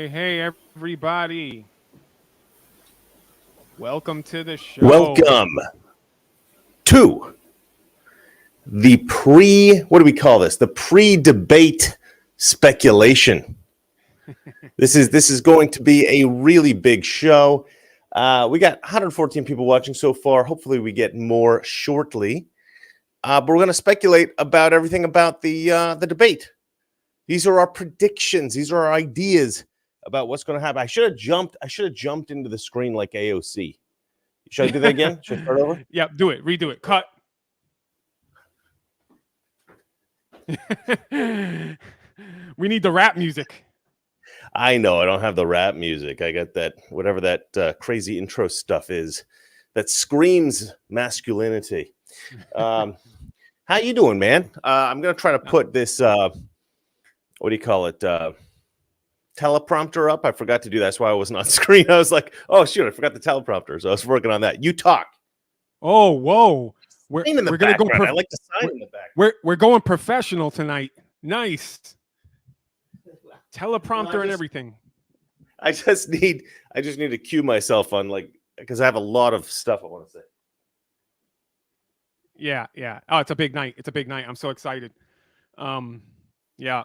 Hey, everybody. Welcome to the show. Welcome to what do we call this? The pre-debate speculation. This is going to be a really big show. We got 114 people watching so far. Hopefully we get more shortly. But we're going to speculate about everything about the debate. These are our predictions. These are our ideas about what's going to happen. I should have jumped into the screen like AOC. Should I do that again? Should I start over? Yep, do it. Redo it. Cut. We need the rap music. I know. I don't have the rap music. I got that, whatever that crazy intro stuff is that screams masculinity. How you doing, man? I'm going to try to put this, what do you call it? Teleprompter up. I forgot to do that. That's why I wasn't on screen. I was like, oh, shoot, I forgot the teleprompter. So I was working on that. You talk. Oh, whoa. We're going to go. I like to sign in the back. We're going professional tonight. Nice. Teleprompter and everything. I just need to cue myself on, like, because I have a lot of stuff I want to say. Yeah. Oh, it's a big night. I'm so excited. Yeah.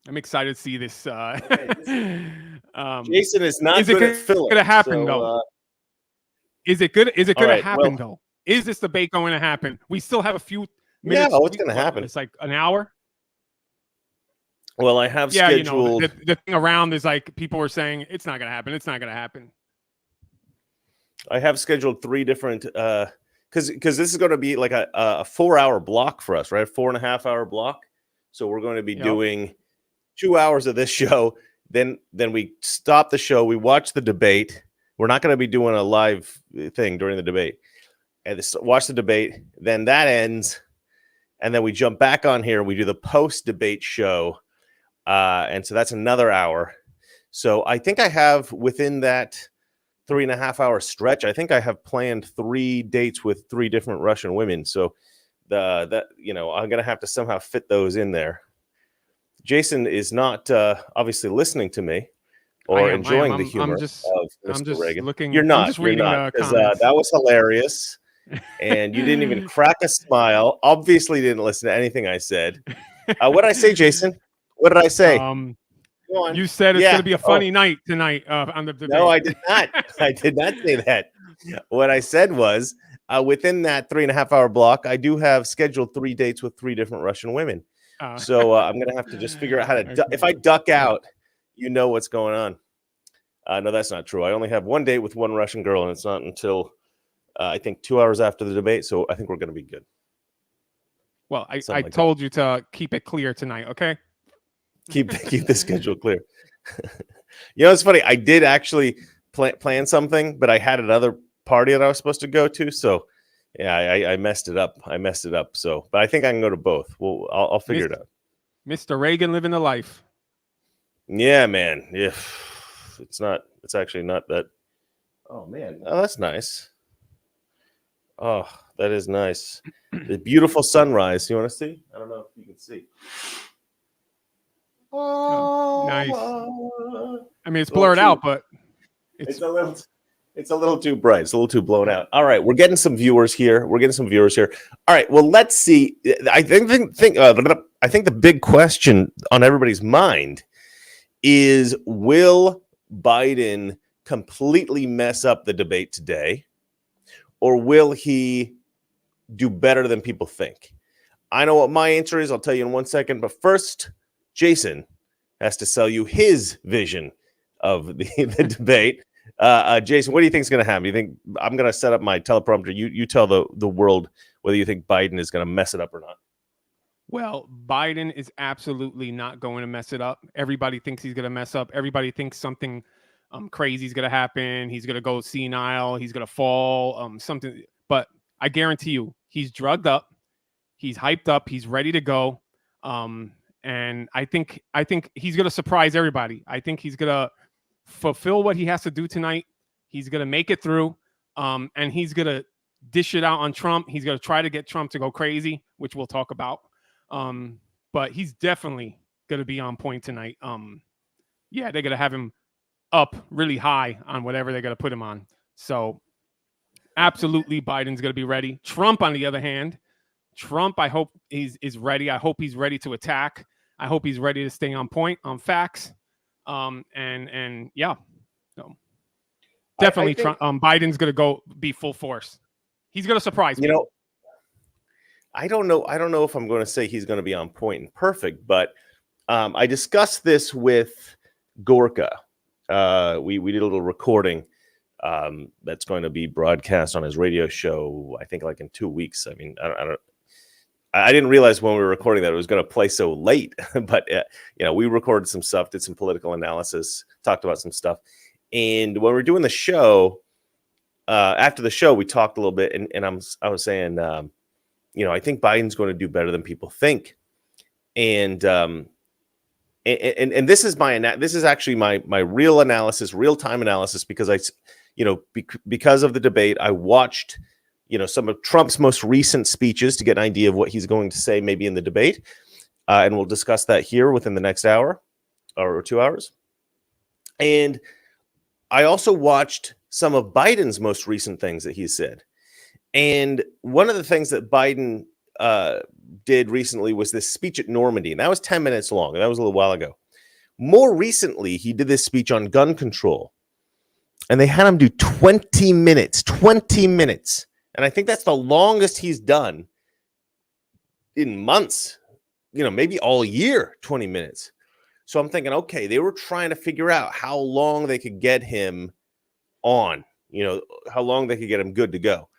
I'm excited to see this. Jason is not good at filling. Is it going to happen, though? Is it good? Is it going to happen, though? Is this debate going to happen? We still have a few minutes. Yeah, what's going to happen? It's like an hour. Well, I have scheduled. The thing around is like people were saying it's not going to happen. It's not going to happen. I have scheduled 3 different because this is going to be like a 4-hour block for us, right? A 4.5-hour block. So we're going to be doing 2 hours of this show, then we stop the show, we watch the debate. We're not going to be doing a live thing during the debate. And watch the debate, then that ends, and then we jump back on here and we do the post-debate show. And so that's another hour. So I think I have, within that 3.5-hour stretch, I think I have planned 3 dates with 3 different Russian women. So I'm going to have to somehow fit those in there. Jason is not obviously listening to me or enjoying the humor of Mr. Reagan. You're not. Because that was hilarious, and you didn't even crack a smile. Obviously, didn't listen to anything I said. What did I say, Jason? What did I say? You said it's going to be a funny night tonight on the debate. No, I did not. I did not say that. What I said was within that 3.5-hour block, I do have scheduled 3 dates with 3 different Russian women. So I'm going to have to just figure out how to if I duck out, you know what's going on. No, that's not true. I only have 1 date with 1 Russian girl, and it's not until I think 2 hours after the debate. So I think we're going to be good. Well, I told you to keep it clear tonight, okay? Keep the schedule clear. You know, it's funny. I did actually plan something, but I had another party that I was supposed to go to. So yeah, I messed it up. So, but I think I can go to both. Well, I'll figure it out. Mr. Reagan living the life. Yeah, man. Yeah, it's actually not that. Oh man, oh, that's nice. Oh, that is nice. The beautiful sunrise. You want to see? I don't know if you can see. Oh, nice. I mean, it's blurred out, but it's a little too bright. It's a little too blown out. All right, we're getting some viewers here. All right, well, let's see. I think the big question on everybody's mind is, will Biden completely mess up the debate today, or will he do better than people think? I know what my answer is. I'll tell you in 1 second. But first, Jason has to sell you his vision of the debate. Jason, what do you think is going to happen? You think I'm going to set up my teleprompter? You tell the world whether you think Biden is going to mess it up or not. Well, Biden is absolutely not going to mess it up. Everybody thinks he's going to mess up. Everybody thinks something crazy is going to happen. He's going to go senile. He's going to fall. Something. But I guarantee you, he's drugged up. He's hyped up. He's ready to go. And I think he's going to surprise everybody. I think he's going to fulfill what he has to do tonight. He's going to make it through. And he's going to dish it out on Trump. He's going to try to get Trump to go crazy, which we'll talk about. But he's definitely going to be on point tonight. yeah, they're gonna have him up really high on whatever they're gonna put him on. So absolutely, Biden's gonna be ready. Trump, on the other hand, Trump, I hope is ready. I hope he's ready to attack. I hope he's ready to stay on point on facts. And yeah, so definitely, think, Trump. Biden's gonna go be full force. He's gonna surprise me. You know, I don't know if I'm going to say he's going to be on point and perfect, but I discussed this with Gorka. We did a little recording that's going to be broadcast on his radio show, I think like in 2 weeks. I mean, I didn't realize when we were recording that it was going to play so late, but we recorded some stuff, did some political analysis, talked about some stuff. And when we were doing the show, after the show, we talked a little bit, and I was saying, I think Biden's going to do better than people think. And this is actually my real analysis, real time analysis, because because of the debate, I watched, some of Trump's most recent speeches to get an idea of what he's going to say maybe in the debate. And we'll discuss that here within the next hour or 2 hours. And I also watched some of Biden's most recent things that he said. And one of the things that Biden did recently was this speech at Normandy. And that was 10 minutes long. And that was a little while ago. More recently, he did this speech on gun control. And they had him do 20 minutes. 20 minutes. And I think that's the longest he's done in months. Maybe all year, 20 minutes. So I'm thinking, okay, they were trying to figure out how long they could get him on, how long they could get him good to go.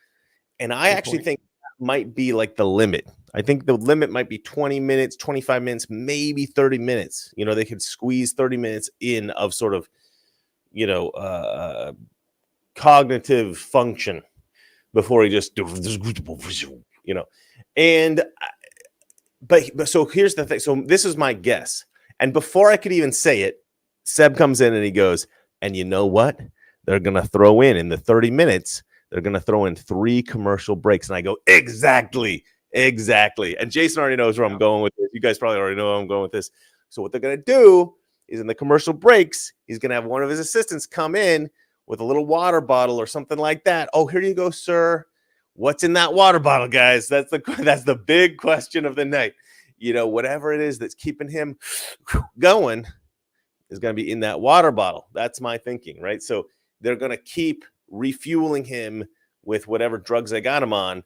And I actually think that might be like the limit. I think the limit might be 20 minutes, 25 minutes, maybe 30 minutes. They could squeeze 30 minutes in of sort of, cognitive function before he just, and but so here's the thing. So this is my guess. And before I could even say it, Seb comes in and he goes, and you know what? They're going to throw in the 30 minutes, they're going to throw in 3 commercial breaks. And I go, exactly. And Jason already knows where I'm going with this. You guys probably already know where I'm going with this. So what they're going to do is in the commercial breaks, he's going to have one of his assistants come in with a little water bottle or something like that. Oh, here you go, sir. What's in that water bottle, guys? That's the big question of the night. Whatever it is that's keeping him going is going to be in that water bottle. That's my thinking, right? So they're going to keep refueling him with whatever drugs they got him on,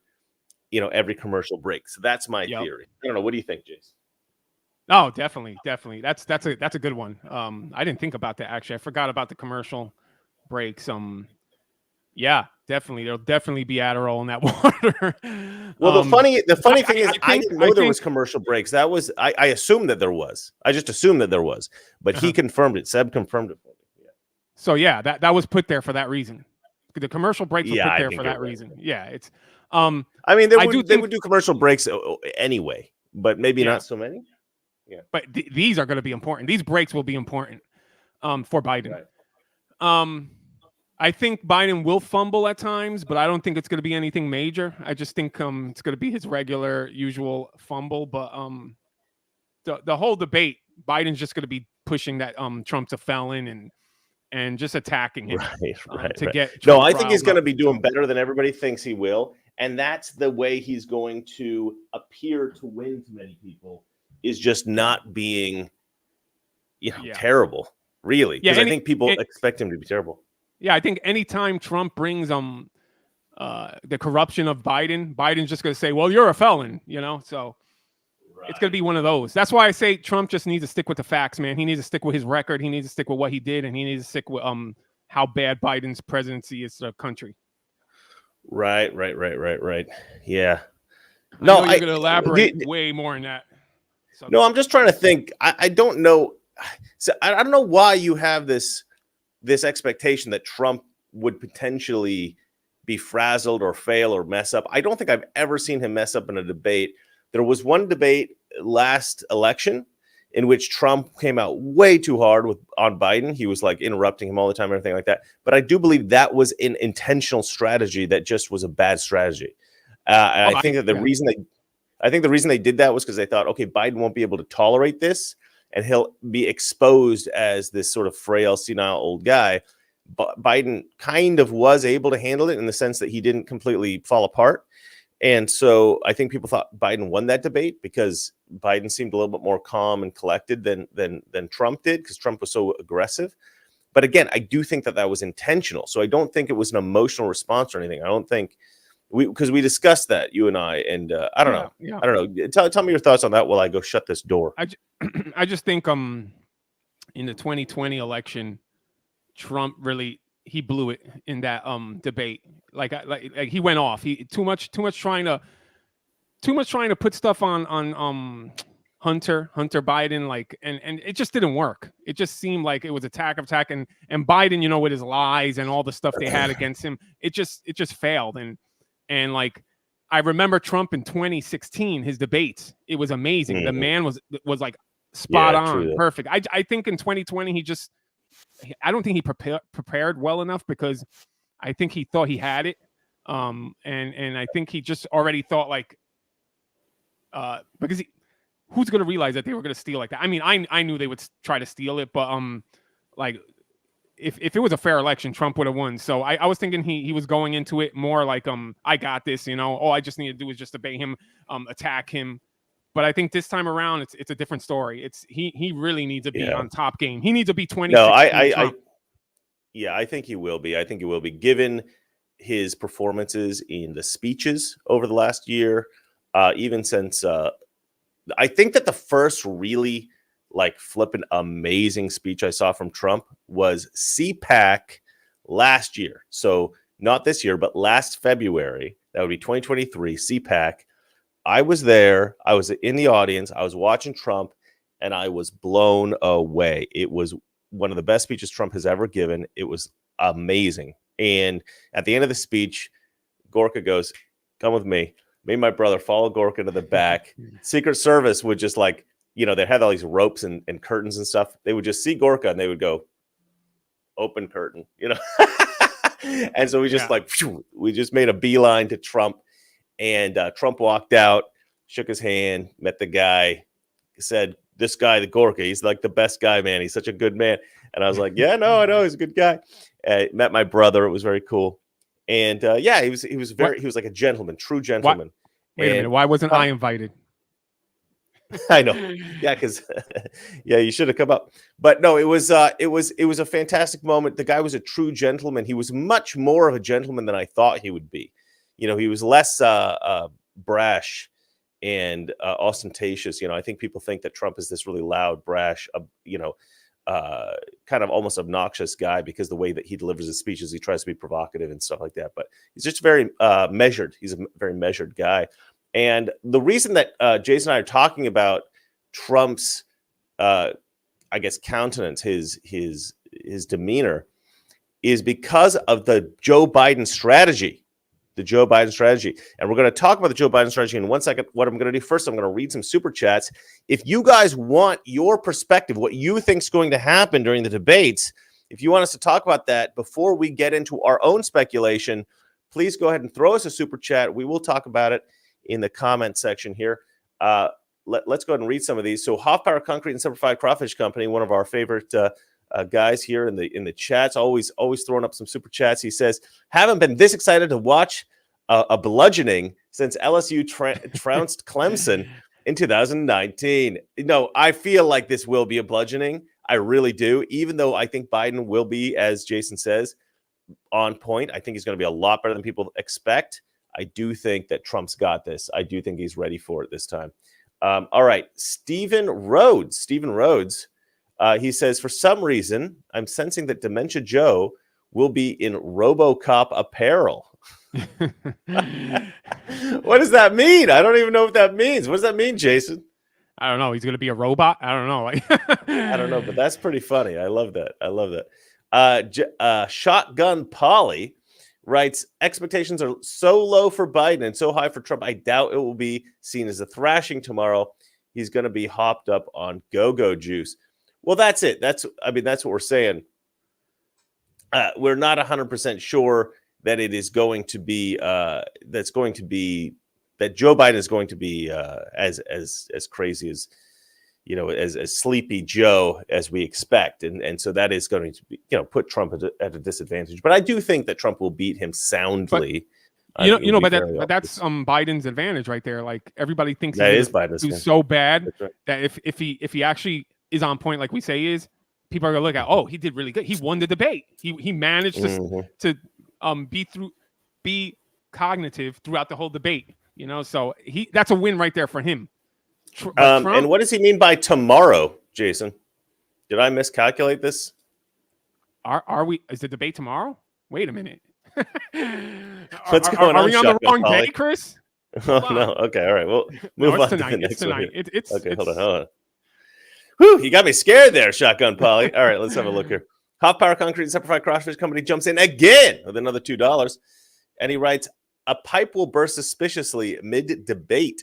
every commercial break. So that's my theory. I don't know. What do you think, Jason? Oh, definitely. That's a good one. I didn't think about that, actually. I forgot about the commercial breaks. Yeah, definitely. There'll definitely be Adderall in that water. Well, the funny thing is, I didn't know there was commercial breaks. That was I assumed that there was. I just assumed that there was, but he confirmed it. Seb confirmed it for me. Yeah. So yeah, that was put there for that reason. The commercial breaks were put there for that reason. Right. Yeah, it's. I mean, they would do commercial breaks anyway, but maybe not so many. Yeah. But these are going to be important. These breaks will be important for Biden. Right. I think Biden will fumble at times, but I don't think it's going to be anything major. I just think it's going to be his regular, usual fumble. But the whole debate, Biden's just going to be pushing that Trump's a felon and just attacking him. Right. To get Trump. No, I think he's going to be doing better than everybody thinks he will, and that's the way he's going to appear to win to many people. Is just not being, terrible, really. Because I think people expect him to be terrible. Yeah, I think anytime Trump brings the corruption of Biden's just going to say, well, you're a felon, So it's going to be one of those. That's why I say Trump just needs to stick with the facts, man. He needs to stick with his record. He needs to stick with what he did, and he needs to stick with how bad Biden's presidency is to the country. Right. Yeah. No, you're going to elaborate way more on that. No, I'm just trying to think. I don't know. So I don't know why you have this expectation that Trump would potentially be frazzled or fail or mess up. I don't think I've ever seen him mess up in a debate. There was one debate last election in which Trump came out way too hard on Biden. He was like interrupting him all the time, everything like that. But I do believe that was an intentional strategy that just was a bad strategy. I think that the reason they did that was because they thought, okay, Biden won't be able to tolerate this. and he'll be exposed as this sort of frail, senile old guy. But Biden kind of was able to handle it in the sense that he didn't completely fall apart. And so I think people thought Biden won that debate because Biden seemed a little bit more calm and collected than Trump did, because Trump was so aggressive. But again, I do think that was intentional. So I don't think it was an emotional response or anything. I don't think because we discussed that, you and I, and I don't know. Yeah. I don't know. Tell me your thoughts on that while I go shut this door. I just think in the 2020 election, Trump really he blew it in that debate. Like he went off. He too much trying to put stuff on Hunter Biden, like, and it just didn't work. It just seemed like it was attack, and Biden, you know, with his lies and all the stuff they had against him, it just failed. And like, I remember Trump in 2016, his debates, it was amazing. The man was like spot on, perfect. I think in 2020 I don't think he prepared well enough, because I think he thought he had it. And I think he just already thought, like, because who's going to realize that they were going to steal like that? I mean, I knew they would try to steal it, but like, if it was a fair election, Trump would have won. So I was thinking he was going into it more like, I got this, you know, all I just need to do is just obey him, attack him. But I think this time around, it's a different story. He really needs to be on top game. He needs to be 20. No, I think he will be. I think he will be, given his performances in the speeches over the last year, even since I think that the first really like flippin' amazing speech I saw from Trump was CPAC last year. So not this year, but last February. That would be 2023 CPAC. I was there. I was in the audience. I was watching Trump, and I was blown away. It was one of the best speeches Trump has ever given. It was amazing. And at the end of the speech, Gorka goes, "Come with me." Me and my brother follow Gorka to the back. Secret Service would just, like, you know, they had all these ropes and curtains and stuff. They would just see Gorka and they would go, "Open curtain," you know? And so we just we just made a beeline to Trump. And Trump walked out, shook his hand, met the guy, said, "This guy, the Gorka, he's like the best guy, man. He's such a good man." And I was like, "Yeah, no, I know, he's a good guy." Met my brother. It was very cool. And he was like a gentleman, true gentleman. Wait a minute, why wasn't I invited? I know. Yeah, because you should have come up. But no, it was a fantastic moment. The guy was a true gentleman. He was much more of a gentleman than I thought he would be. You know, he was less brash and ostentatious. You know, I think people think that Trump is this really loud, brash, kind of almost obnoxious guy, because the way that he delivers his speeches, he tries to be provocative and stuff like that. But he's just very measured. He's a very measured guy. And the reason that Jason and I are talking about Trump's, I guess, countenance, his demeanor, is because of the Joe Biden strategy. The Joe Biden strategy. And we're going to talk about the Joe Biden strategy in 1 second. What I'm going to do first, I'm going to read some super chats. If you guys want your perspective, what you think is going to happen during the debates, if you want us to talk about that before we get into our own speculation, please go ahead and throw us a super chat. We will talk about it in the comment section here. Let's go ahead and read some of these. So Hoff Power Concrete and Simplified Crawfish Company, one of our favorite guys here in the chats, always throwing up some super chats. He says, "Haven't been this excited to watch a bludgeoning since LSU trounced Clemson in 2019. No, I feel like this will be a bludgeoning. I really do. Even though I think Biden will be, as Jason says, on point. I think he's going to be a lot better than people expect. I do think that Trump's got this. I do think he's ready for it this time. All right, Stephen Rhodes. He says, "For some reason, I'm sensing that Dementia Joe will be in RoboCop apparel." What does that mean? I don't even know what that means. What does that mean, Jason? I don't know. He's going to be a robot? I don't know. I don't know, but that's pretty funny. I love that. Shotgun Polly writes, "Expectations are so low for Biden and so high for Trump, I doubt it will be seen as a thrashing tomorrow. He's going to be hopped up on go-go juice." Well, that's it. That's what we're saying. We're not 100% sure that it is going to be that Joe Biden is going to be as crazy as Sleepy Joe as we expect, and so that is going to be, put Trump at a disadvantage. But I do think that Trump will beat him soundly. But that's Biden's advantage right there. Like everybody thinks he's Biden's so bad that if he actually is on point, like we say he is, people are gonna look at, oh, he did really good. He won the debate. He managed to be cognitive throughout the whole debate. So that's a win right there for him. Trump, and what does he mean by tomorrow, Jason? Did I miscalculate this? Are we? Is the debate tomorrow? Wait a minute. What's going on? Are we on the wrong day, Chris? Oh no. Okay. All right. Well, move on tonight. to the next tonight. Okay. Hold on. Whew, you got me scared there, Shotgun Polly. All right. Let's have a look here. Hot Power Concrete and Simplified Crossfish Company jumps in again with another $2, and he writes, "A pipe will burst suspiciously mid-debate."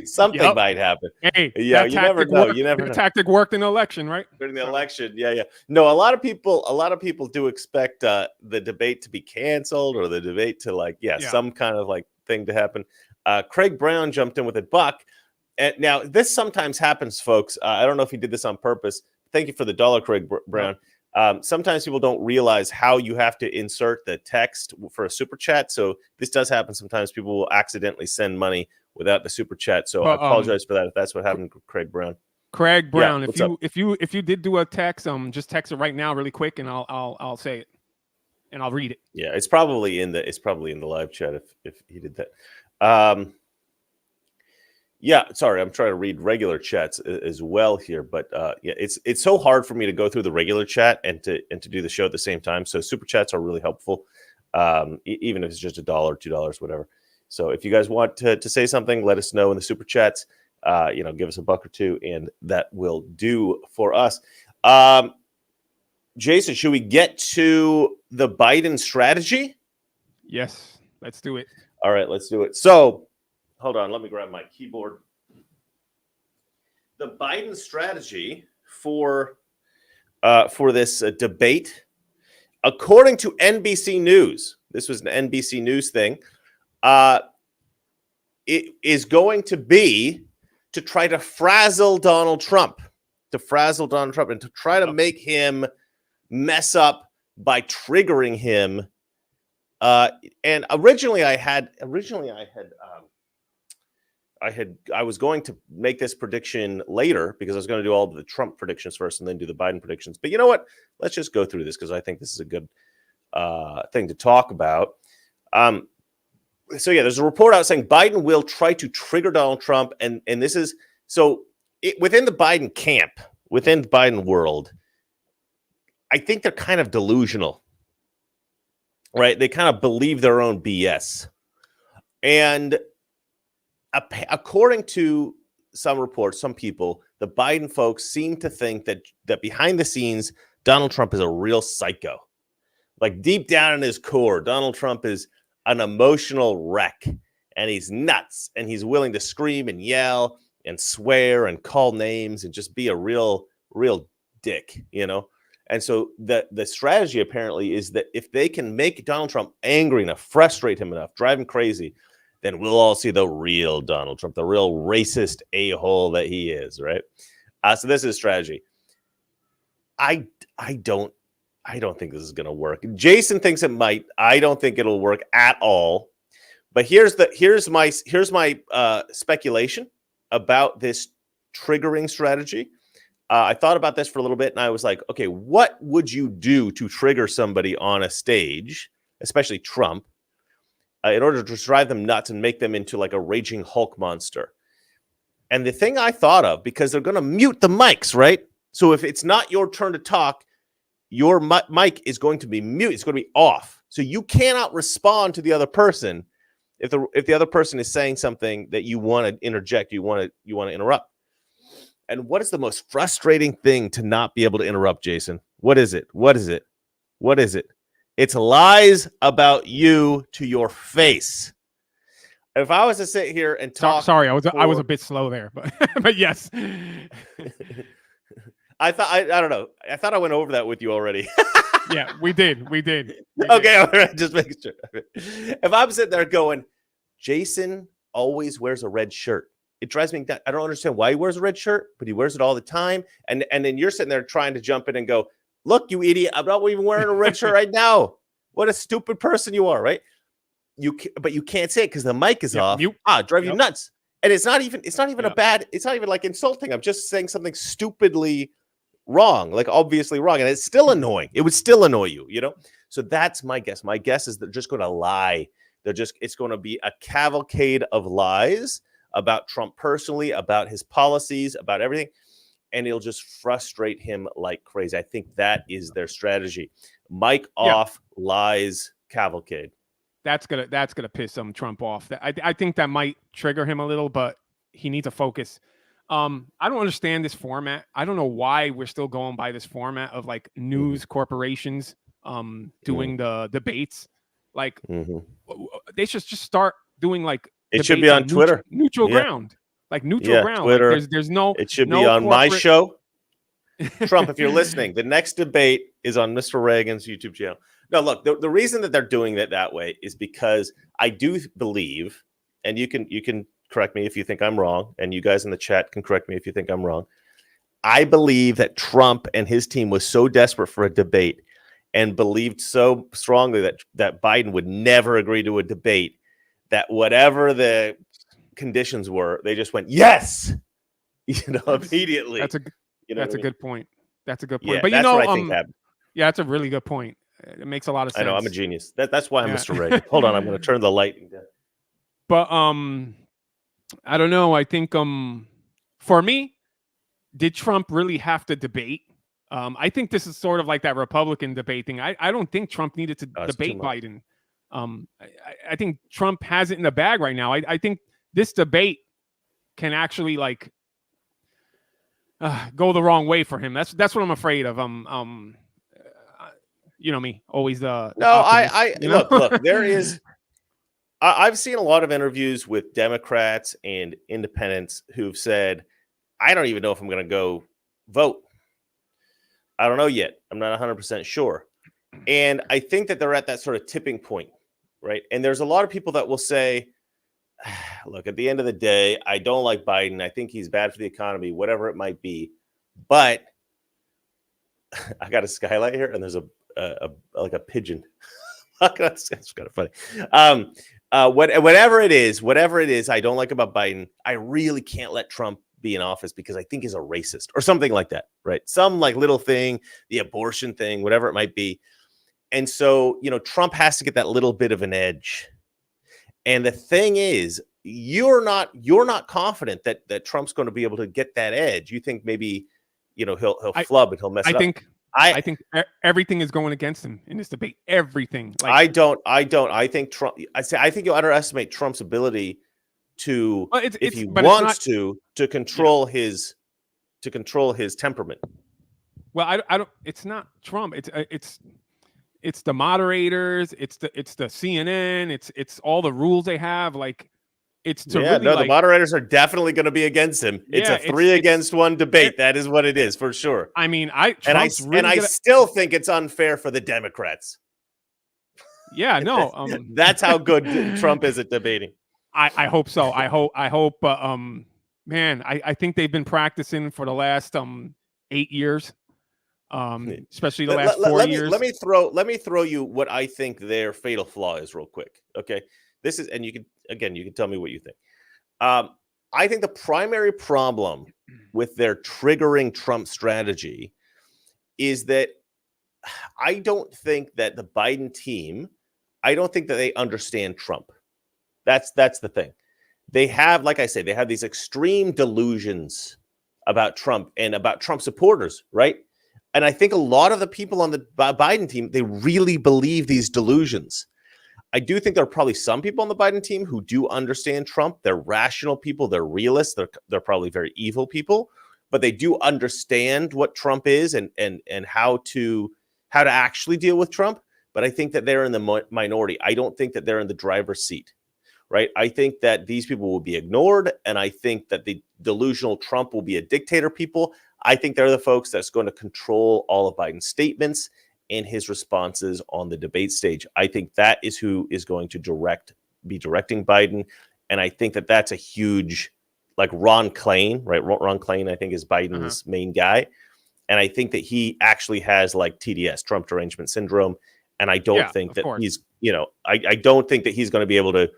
Something might happen. Hey, yeah, you never know. You never know. Tactic worked in the election, right? During the election, yeah. No, a lot of people do expect the debate to be canceled or the debate to some kind of thing to happen. Craig Brown jumped in with $1. And now this sometimes happens, folks. I don't know if he did this on purpose. Thank you for the $1, Craig Brown. Sometimes people don't realize how you have to insert the text for a super chat. So this does happen sometimes. People will accidentally send money without the super chat. So I apologize for that if that's what happened to Craig Brown. Craig Brown, if you did do a text, just text it right now really quick and I'll say it and I'll read it. Yeah, it's probably in the live chat if he did that. Yeah, sorry, I'm trying to read regular chats as well here, but it's so hard for me to go through the regular chat and to do the show at the same time. So super chats are really helpful, even if it's just $1, $2, whatever. So if you guys want to say something, let us know in the super chats. Give us $1 or $2, and that will do for us. Jason, should we get to the Biden strategy? Yes, let's do it. All right, let's do it. So. Hold on, let me grab my keyboard. The Biden strategy for this debate, according to NBC News, this was an NBC News thing, it is going to be to try to frazzle Donald Trump, and to try to make him mess up by triggering him. And originally I was going to make this prediction later because I was going to do all the Trump predictions first and then do the Biden predictions. But you know what? Let's just go through this because I think this is a good thing to talk about. So there's a report out saying Biden will try to trigger Donald Trump, and this is within the Biden camp, within the Biden world. I think they're kind of delusional, right? They kind of believe their own BS, and according to some reports, some people, the Biden folks seem to think that behind the scenes, Donald Trump is a real psycho. Like deep down in his core, Donald Trump is an emotional wreck, and he's nuts, and he's willing to scream and yell and swear and call names and just be a real dick, And so the strategy apparently is that if they can make Donald Trump angry enough, frustrate him enough, drive him crazy, then we'll all see the real Donald Trump, the real racist a-hole that he is, right? So this is strategy. I don't think this is going to work. Jason thinks it might. I don't think it'll work at all. But here's my speculation about this triggering strategy. I thought about this for a little bit, and I was like, okay, what would you do to trigger somebody on a stage, especially Trump, in order to drive them nuts and make them into like a raging Hulk monster? And the thing I thought of, because they're going to mute the mics, right? So if it's not your turn to talk, your mic is going to be mute. It's going to be off. So you cannot respond to the other person if the other person is saying something that you want to interject, you want to interrupt. And what is the most frustrating thing to not be able to interrupt, Jason? What is it? It's lies about you to your face. If I was to sit here and talk, sorry, I was a bit slow there, but yes. I don't know. I thought I went over that with you already. Yeah, we did. Okay, all right, just making sure. If I'm sitting there going, Jason always wears a red shirt. It drives me. I don't understand why he wears a red shirt, but he wears it all the time. And then you're sitting there trying to jump in and go, look, you idiot! I'm not even wearing a red shirt right now. What a stupid person you are, right? But you can't say it because the mic is off. Mute. Drive you nuts. And it's not even a bad. It's not even like insulting. I'm just saying something stupidly wrong, like obviously wrong, and it's still annoying. It would still annoy you, you know. So that's my guess. My guess is they're just going to lie. It's going to be a cavalcade of lies about Trump personally, about his policies, about everything, and it'll just frustrate him like crazy. I think that is their strategy. Mic off, lies, cavalcade. That's gonna piss Trump off. I think that might trigger him a little, but he needs to focus. I don't understand this format. I don't know why we're still going by this format of like news corporations doing the debates. Like they should just start doing like it should be on Twitter, neutral ground, like neutral ground. Twitter. Like there's no. It should be on my show. Trump, if you're listening, the next debate is on Mr. Reagan's YouTube channel. No, look, the reason that they're doing it that way is because I do believe, and you can correct me if you think I'm wrong, and you guys in the chat can correct me if you think I'm wrong. I believe that Trump and his team was so desperate for a debate and believed so strongly that Biden would never agree to a debate that whatever the conditions were, they just went, yes, immediately. That's a good point. That's a good point. Yeah, but that's what I think happened. Yeah, that's a really good point. It makes a lot of sense. I know, I'm a genius. That's why I'm Mr. Reagan. Hold on, I'm going to turn the lighting down. But I don't know. I think for me, did Trump really have to debate? I think this is sort of like that Republican debate thing. I don't think Trump needed to debate Biden. I think Trump has it in the bag right now. I think this debate can actually like go the wrong way for him. That's what I'm afraid of. You know me, always the no. Optimist, look. There is. I've seen a lot of interviews with Democrats and independents who've said, "I don't even know if I'm going to go vote. I don't know yet. I'm not 100% sure." And I think that they're at that sort of tipping point, right? And there's a lot of people that will say, "Look, at the end of the day, I don't like Biden. I think he's bad for the economy, whatever it might be." But I got a skylight here, and there's a pigeon. That's kind of funny. Whatever it is, I don't like about Biden. I really can't let Trump be in office because I think he's a racist or something like that, right? Some like little thing, the abortion thing, whatever it might be. And so, Trump has to get that little bit of an edge. And the thing is, you're not confident that Trump's going to be able to get that edge. You think maybe, he'll flub and he'll mess it up. I think everything is going against him in this debate. Everything. Like, I don't. I think Trump. I think you underestimate Trump's ability to, if he wants to control his temperament. Well, I don't. It's not Trump. It's the moderators. It's the CNN. It's all the rules they have. Like. The moderators are definitely going to be against him. It's a 3-against-1 debate. That is what it is for sure. I mean, I still think it's unfair for the Democrats. Yeah, no, that's how good Trump is at debating. I hope so. I hope. Man, I think they've been practicing for the last 8 years, especially the last 4 years. Let me throw you what I think their fatal flaw is, real quick. Okay, this is, and you can tell me what you think. I think the primary problem with their triggering Trump strategy is that I don't think that the Biden team, I don't think that they understand Trump. That's the thing. They have, like I say, they have these extreme delusions about Trump and about Trump supporters, right? And I think a lot of the people on the Biden team, they really believe these delusions. I do think there are probably some people on the Biden team who do understand Trump. They're rational people. They're realists. They're probably very evil people, but they do understand what Trump is and how to actually deal with Trump. But I think that they're in the minority. I don't think that they're in the driver's seat, right? I think that these people will be ignored, and I think that the delusional Trump will be a dictator people. I think they're the folks that's going to control all of Biden's statements and his responses on the debate stage. I think that is who is going to be directing Biden. And I think that that's a huge like Ron Klain, right? Ron Klain, I think, is Biden's main guy. And I think that he actually has like TDS, Trump derangement syndrome. And I don't think that he's, I don't think that he's going to be able to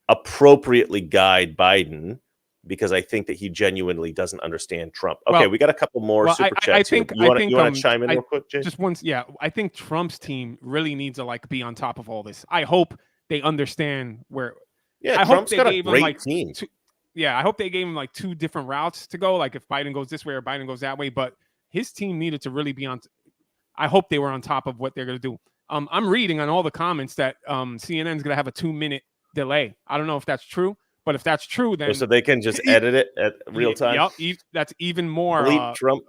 appropriately guide Biden, because I think that he genuinely doesn't understand Trump. Okay, Well, we got a couple more super chats. I think you want to chime in real quick, Jay? Just once, yeah. I think Trump's team really needs to like be on top of all this. I hope they understand where. Yeah, I Trump's hope got they a gave great him like team. I hope they gave him like 2 different routes to go. Like if Biden goes this way or Biden goes that way, but his team needed to really be on. I hope they were on top of what they're going to do. I'm reading on all the comments that CNN's going to have a 2-minute delay. I don't know if that's true, but if that's true, then so they can just edit it at real time. Yep, that's even more Trump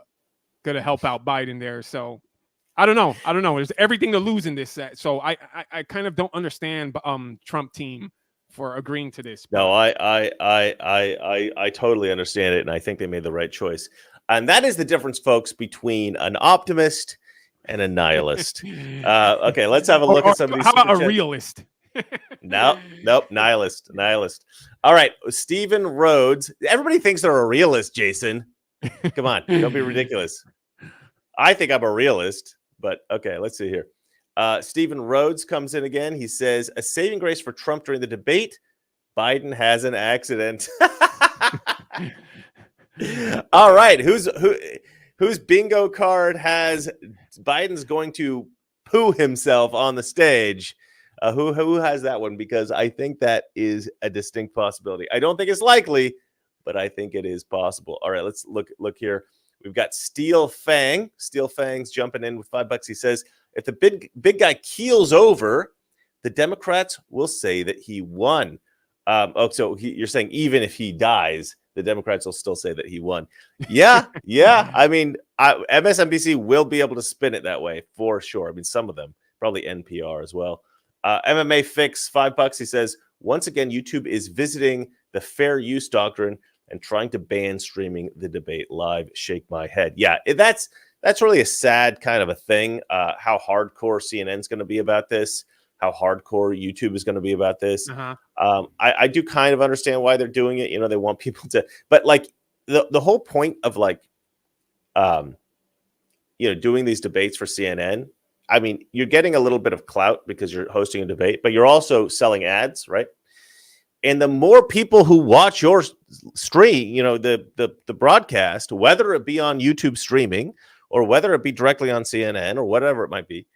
going to help out Biden there. So I don't know. There's everything to lose in this set. So I kind of don't understand Trump team for agreeing to this. No, I totally understand it, and I think they made the right choice. And that is the difference, folks, between an optimist and a nihilist. Okay, let's have a look at some of these. How about a realist? Nope, nihilist. All right, Stephen Rhodes. Everybody thinks they're a realist, Jason. Come on, don't be ridiculous. I think I'm a realist, but okay, let's see here. Stephen Rhodes comes in again. He says, a saving grace for Trump during the debate, Biden has an accident. All right, whose bingo card has Biden's going to poo himself on the stage? Who has that one? Because I think that is a distinct possibility. I don't think it's likely, but I think it is possible. All right, let's look here. We've got Steel Fang. Steel Fang's jumping in with $5. He says, if the big guy keels over, the Democrats will say that he won. So you're saying even if he dies, the Democrats will still say that he won. Yeah. I mean, MSNBC will be able to spin it that way for sure. I mean, some of them, probably NPR as well. MMA Fix, $5. He says, once again, YouTube is visiting the fair use doctrine and trying to ban streaming the debate live. Shake my head. Yeah, that's really a sad kind of a thing. How hardcore CNN's going to be about this, how hardcore YouTube is going to be about this. I do kind of understand why they're doing it. They want people to, but like the whole point of like, doing these debates for CNN. I mean, you're getting a little bit of clout because you're hosting a debate, but you're also selling ads, right? And the more people who watch your stream, the broadcast, whether it be on YouTube streaming or whether it be directly on CNN or whatever it might be,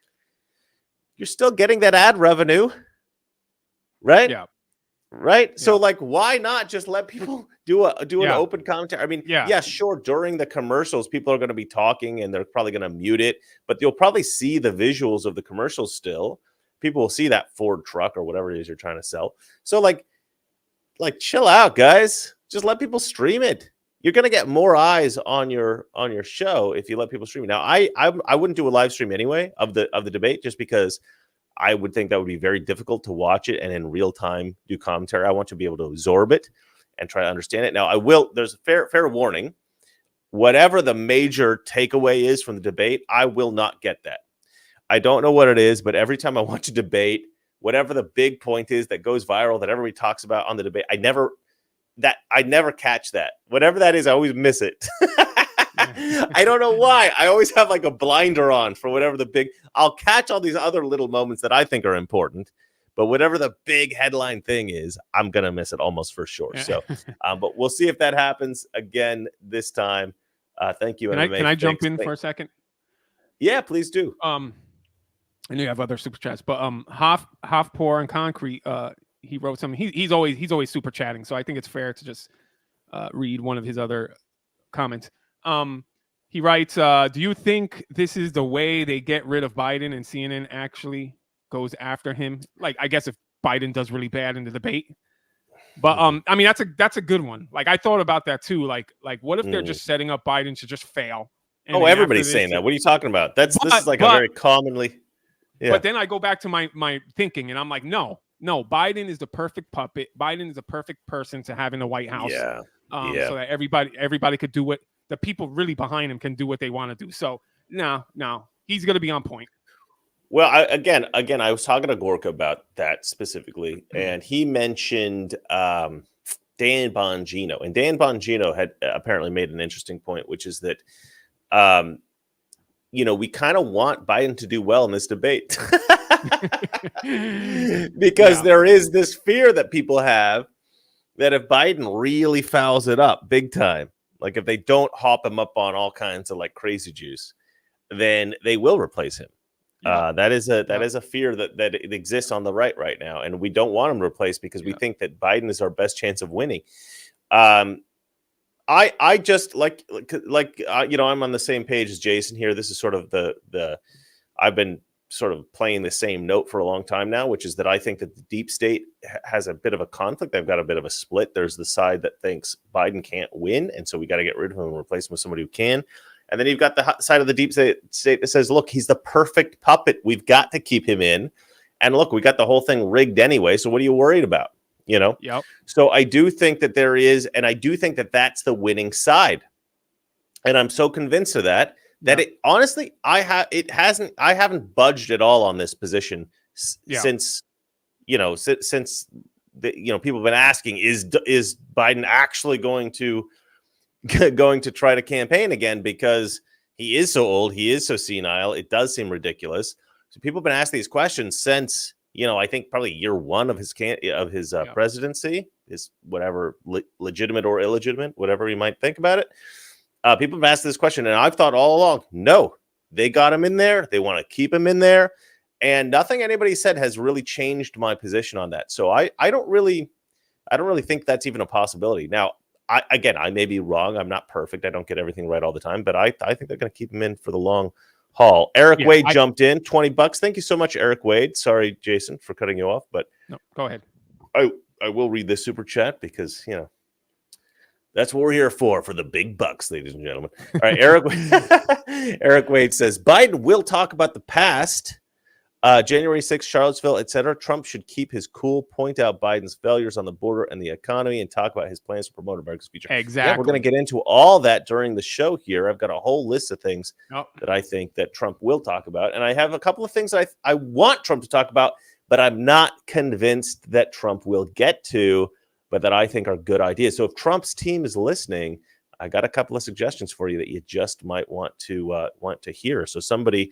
you're still getting that ad revenue, right? Yeah. Right. Yeah. So like, why not just let people do an open commentary? I mean, yeah, sure. During the commercials, people are going to be talking and they're probably going to mute it, but you'll probably see the visuals of the commercials still. People will see that Ford truck or whatever it is you're trying to sell. So like chill out, guys. Just let people stream it. You're going to get more eyes on your show if you let people stream it. Now, I wouldn't do a live stream anyway of the debate, just because I would think that would be very difficult to watch it and in real time do commentary. I want to be able to absorb it and try to understand it. Now, I will. There's a fair warning. Whatever the major takeaway is from the debate, I will not get that. I don't know what it is, but every time I watch a debate, whatever the big point is that goes viral that everybody talks about on the debate, I never catch that. Whatever that is, I always miss it. I don't know why. I always have like a blinder on for whatever I'll catch all these other little moments that I think are important, but whatever the big headline thing is, I'm going to miss it almost for sure. So, but we'll see if that happens again this time. Thank you. Can I jump in for a second? Yeah, please do. I know you have other super chats, but Hoff Pour and Concrete, he wrote something. He's always super chatting, so I think it's fair to just read one of his other comments. He writes, do you think this is the way they get rid of Biden and CNN actually goes after him? Like, I guess if Biden does really bad in the debate. But I mean, that's a good one. Like, I thought about that too. Like what if they're just setting up Biden to just fail? Everybody's saying that. What are you talking about? This is like a very commonly. Yeah. But then I go back to my thinking, and I'm like, no, Biden is the perfect puppet. Biden is the perfect person to have in the White House. So that everybody could do what the people really behind him can do what they want to do. So no, he's going to be on point. Well, again, I was talking to Gorka about that specifically, and he mentioned, damn Dan Bongino, and Dan Bongino had apparently made an interesting point, which is that, we kind of want Biden to do well in this debate because there is this fear that people have that if Biden really fouls it up big time, like if they don't hop him up on all kinds of like crazy juice, then they will replace him. That is a fear that it exists on the right now, and we don't want him replaced because we think that Biden is our best chance of winning. I just like I'm on the same page as Jason here. This is sort of the I've been sort of playing the same note for a long time now, which is that I think that the deep state has a bit of a conflict. They've got a bit of a split. There's the side that thinks Biden can't win, and so we got to get rid of him and replace him with somebody who can. And then you've got the side of the deep state that says, look, he's the perfect puppet. We've got to keep him in. And look, we got the whole thing rigged anyway. So what are you worried about? Yep. So I do think that there is, and I do think that that's the winning side. And I'm so convinced of that it honestly, I haven't budged at all on this position since people have been asking, is Biden actually going to try to campaign again, because he is so old, he is so senile, it does seem ridiculous. So people have been asking these questions since, I think probably year one of his presidency, is whatever, legitimate or illegitimate, whatever you might think about it. People have asked this question, and I've thought all along, no, they got him in there. They want to keep him in there. And nothing anybody said has really changed my position on that. So I don't really think that's even a possibility. Now, I may be wrong. I'm not perfect. I don't get everything right all the time, but I think they're going to keep him in for the long haul. Eric Wade jumped in, $20. Thank you so much, Eric Wade. Sorry, Jason, for cutting you off, but no, go ahead. I will read this super chat because, that's what we're here for the big bucks, ladies and gentlemen. All right, Eric Wade says, Biden will talk about the past, January 6th, Charlottesville, etc. Trump should keep his cool, point out Biden's failures on the border and the economy, and talk about his plans to promote America's future. Exactly. Yeah, we're going to get into all that during the show here. I've got a whole list of things that I think that Trump will talk about, and I have a couple of things that I want Trump to talk about, but I'm not convinced that Trump will get to, but that I think are good ideas. So if Trump's team is listening, I got a couple of suggestions for you that you just might want to hear. So somebody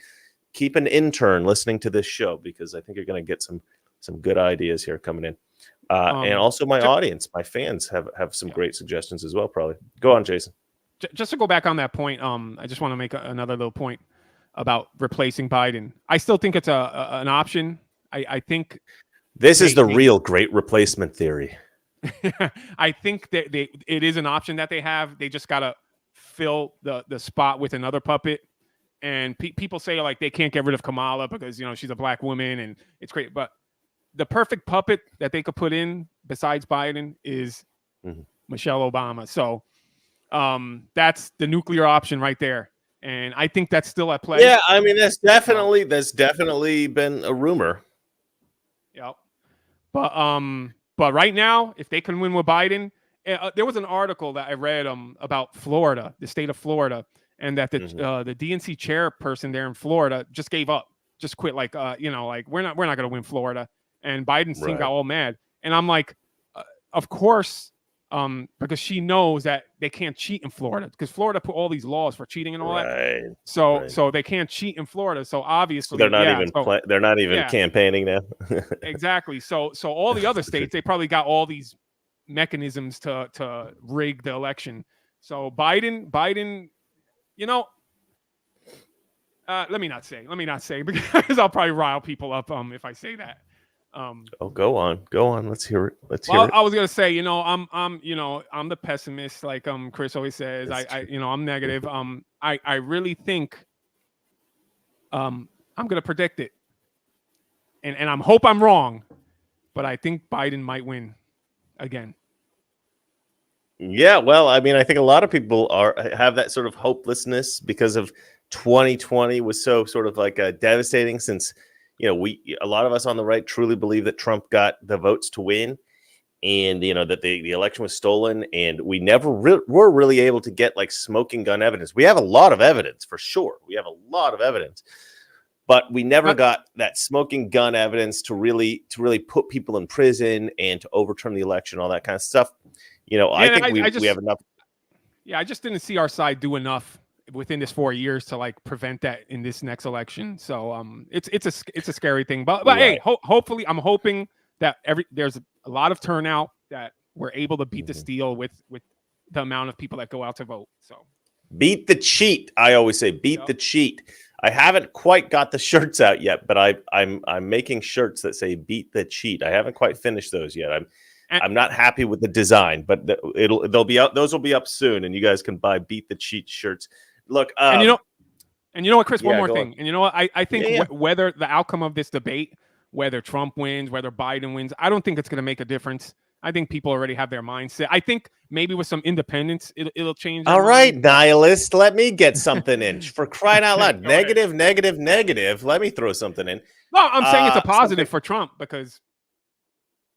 keep an intern listening to this show, because I think you're going to get some good ideas here coming in. And also my audience, my fans have some great suggestions as well, probably. Go on, Jason. Just to go back on that point, I just want to make another little point about replacing Biden. I still think it's an option. I think this is the real great replacement theory. I think that it is an option that they have. They just got to fill the spot with another puppet. And people say like they can't get rid of Kamala because she's a black woman and it's great. But the perfect puppet that they could put in besides Biden is Michelle Obama. So that's the nuclear option right there. And I think that's still at play. Yeah, I mean that's definitely been a rumor. Yep. But right now, if they can win with Biden, there was an article that I read about Florida, the state of Florida, and that the DNC chairperson there in Florida just gave up, just quit. Like, we're not going to win Florida, and Biden's team got all mad. And I'm like, of course, because she knows that they can't cheat in Florida because Florida put all these laws for cheating and all that. So they can't cheat in Florida. So obviously they're not even campaigning now. Exactly. So all the other states, they probably got all these mechanisms to rig the election. So Biden, let me not say because I'll probably rile people up if I say that. Go on. Let's hear it. I was gonna say, I'm the pessimist, like Chris always says. I'm negative. I really think I'm gonna predict it, and I hope I'm wrong, but I think Biden might win again. Yeah, well, I mean, I think a lot of people have that sort of hopelessness because of 2020 was so sort of like devastating since. A lot of us on the right truly believe that Trump got the votes to win, and that the election was stolen, and we never were really able to get like smoking gun evidence. We have a lot of evidence for sure. But we never got that smoking gun evidence to really put people in prison and to overturn the election, all that kind of stuff. I think we have enough. Yeah, I just didn't see our side do enough within this 4 years to like prevent that in this next election. So it's a scary thing. But hey, hopefully, I'm hoping that there's a lot of turnout, that we're able to beat the steal with the amount of people that go out to vote. So beat the cheat. I always say beat the cheat. I haven't quite got the shirts out yet, but I'm making shirts that say beat the cheat. I haven't quite finished those yet. I'm not happy with the design, but they'll be out. Those will be up soon, and you guys can buy beat the cheat shirts. Look, and you know what, Chris? One more thing. On. And you know what? I think whether the outcome of this debate, whether Trump wins, whether Biden wins, I don't think it's going to make a difference. I think people already have their mindset. I think maybe with some independence, it'll change. All right, nihilist, let me get something in. For crying out loud. Negative. Let me throw something in. No, I'm saying it's a positive for Trump because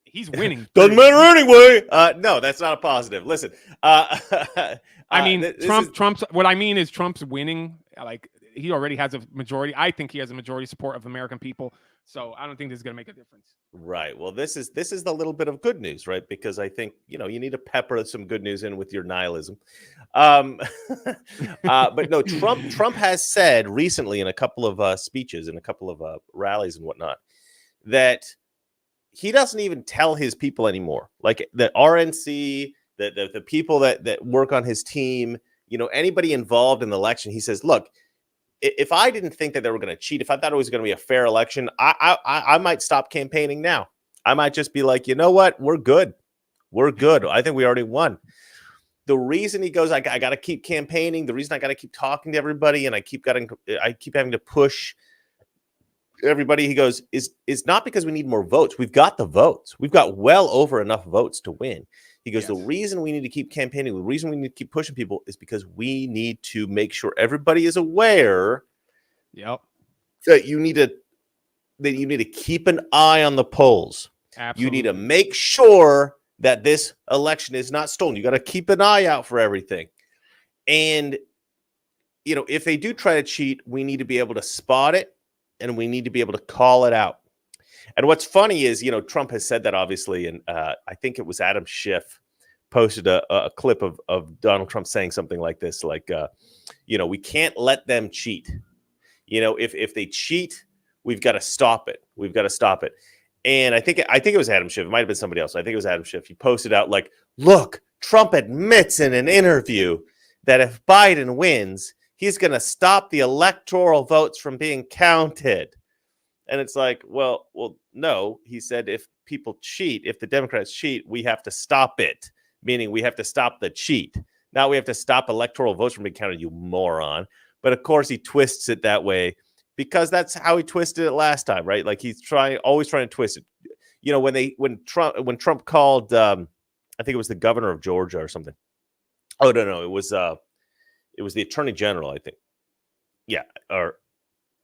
he's winning. Doesn't matter anyway. No, that's not a positive. Listen, I mean, Trump's. What I mean is Trump's winning. Like, he already has a majority. I think he has a majority support of American people. So I don't think this is going to make a difference. Right. Well, this is the little bit of good news, right? Because I think, you need to pepper some good news in with your nihilism. But no, Trump has said recently in a couple of speeches and a couple of rallies and whatnot that he doesn't even tell his people anymore. Like the RNC, the people that work on his team, anybody involved in the election, he says, look, if I didn't think that they were going to cheat, if I thought it was going to be a fair election, I might stop campaigning now. I might just be like, you know what? We're good. I think we already won. The reason he goes, I got to keep campaigning. The reason I got to keep talking to everybody and I keep having to push everybody, he goes, is not because we need more votes. We've got the votes. We've got well over enough votes to win. He goes, The reason we need to keep campaigning, the reason we need to keep pushing people is because we need to make sure everybody is aware that you need to keep an eye on the polls. Absolutely. You need to make sure that this election is not stolen. You got to keep an eye out for everything. And, if they do try to cheat, we need to be able to spot it and we need to be able to call it out. And what's funny is, Trump has said that obviously, and I think it was Adam Schiff posted a clip of Donald Trump saying something like this, like, we can't let them cheat. If they cheat, we've got to stop it. And I think it was Adam Schiff. It might have been somebody else. I think it was Adam Schiff. He posted out like, look, Trump admits in an interview that if Biden wins, he's going to stop the electoral votes from being counted. And it's like, well, no, he said if people cheat, if the Democrats cheat, we have to stop it, meaning we have to stop the cheat. Now we have to stop electoral votes from being counted, you moron. But of course, he twists it that way because that's how he twisted it last time, right? Like he's always trying to twist it. When Trump called, I think it was the governor of Georgia or something. Oh, no, it was the attorney general, I think. Yeah, or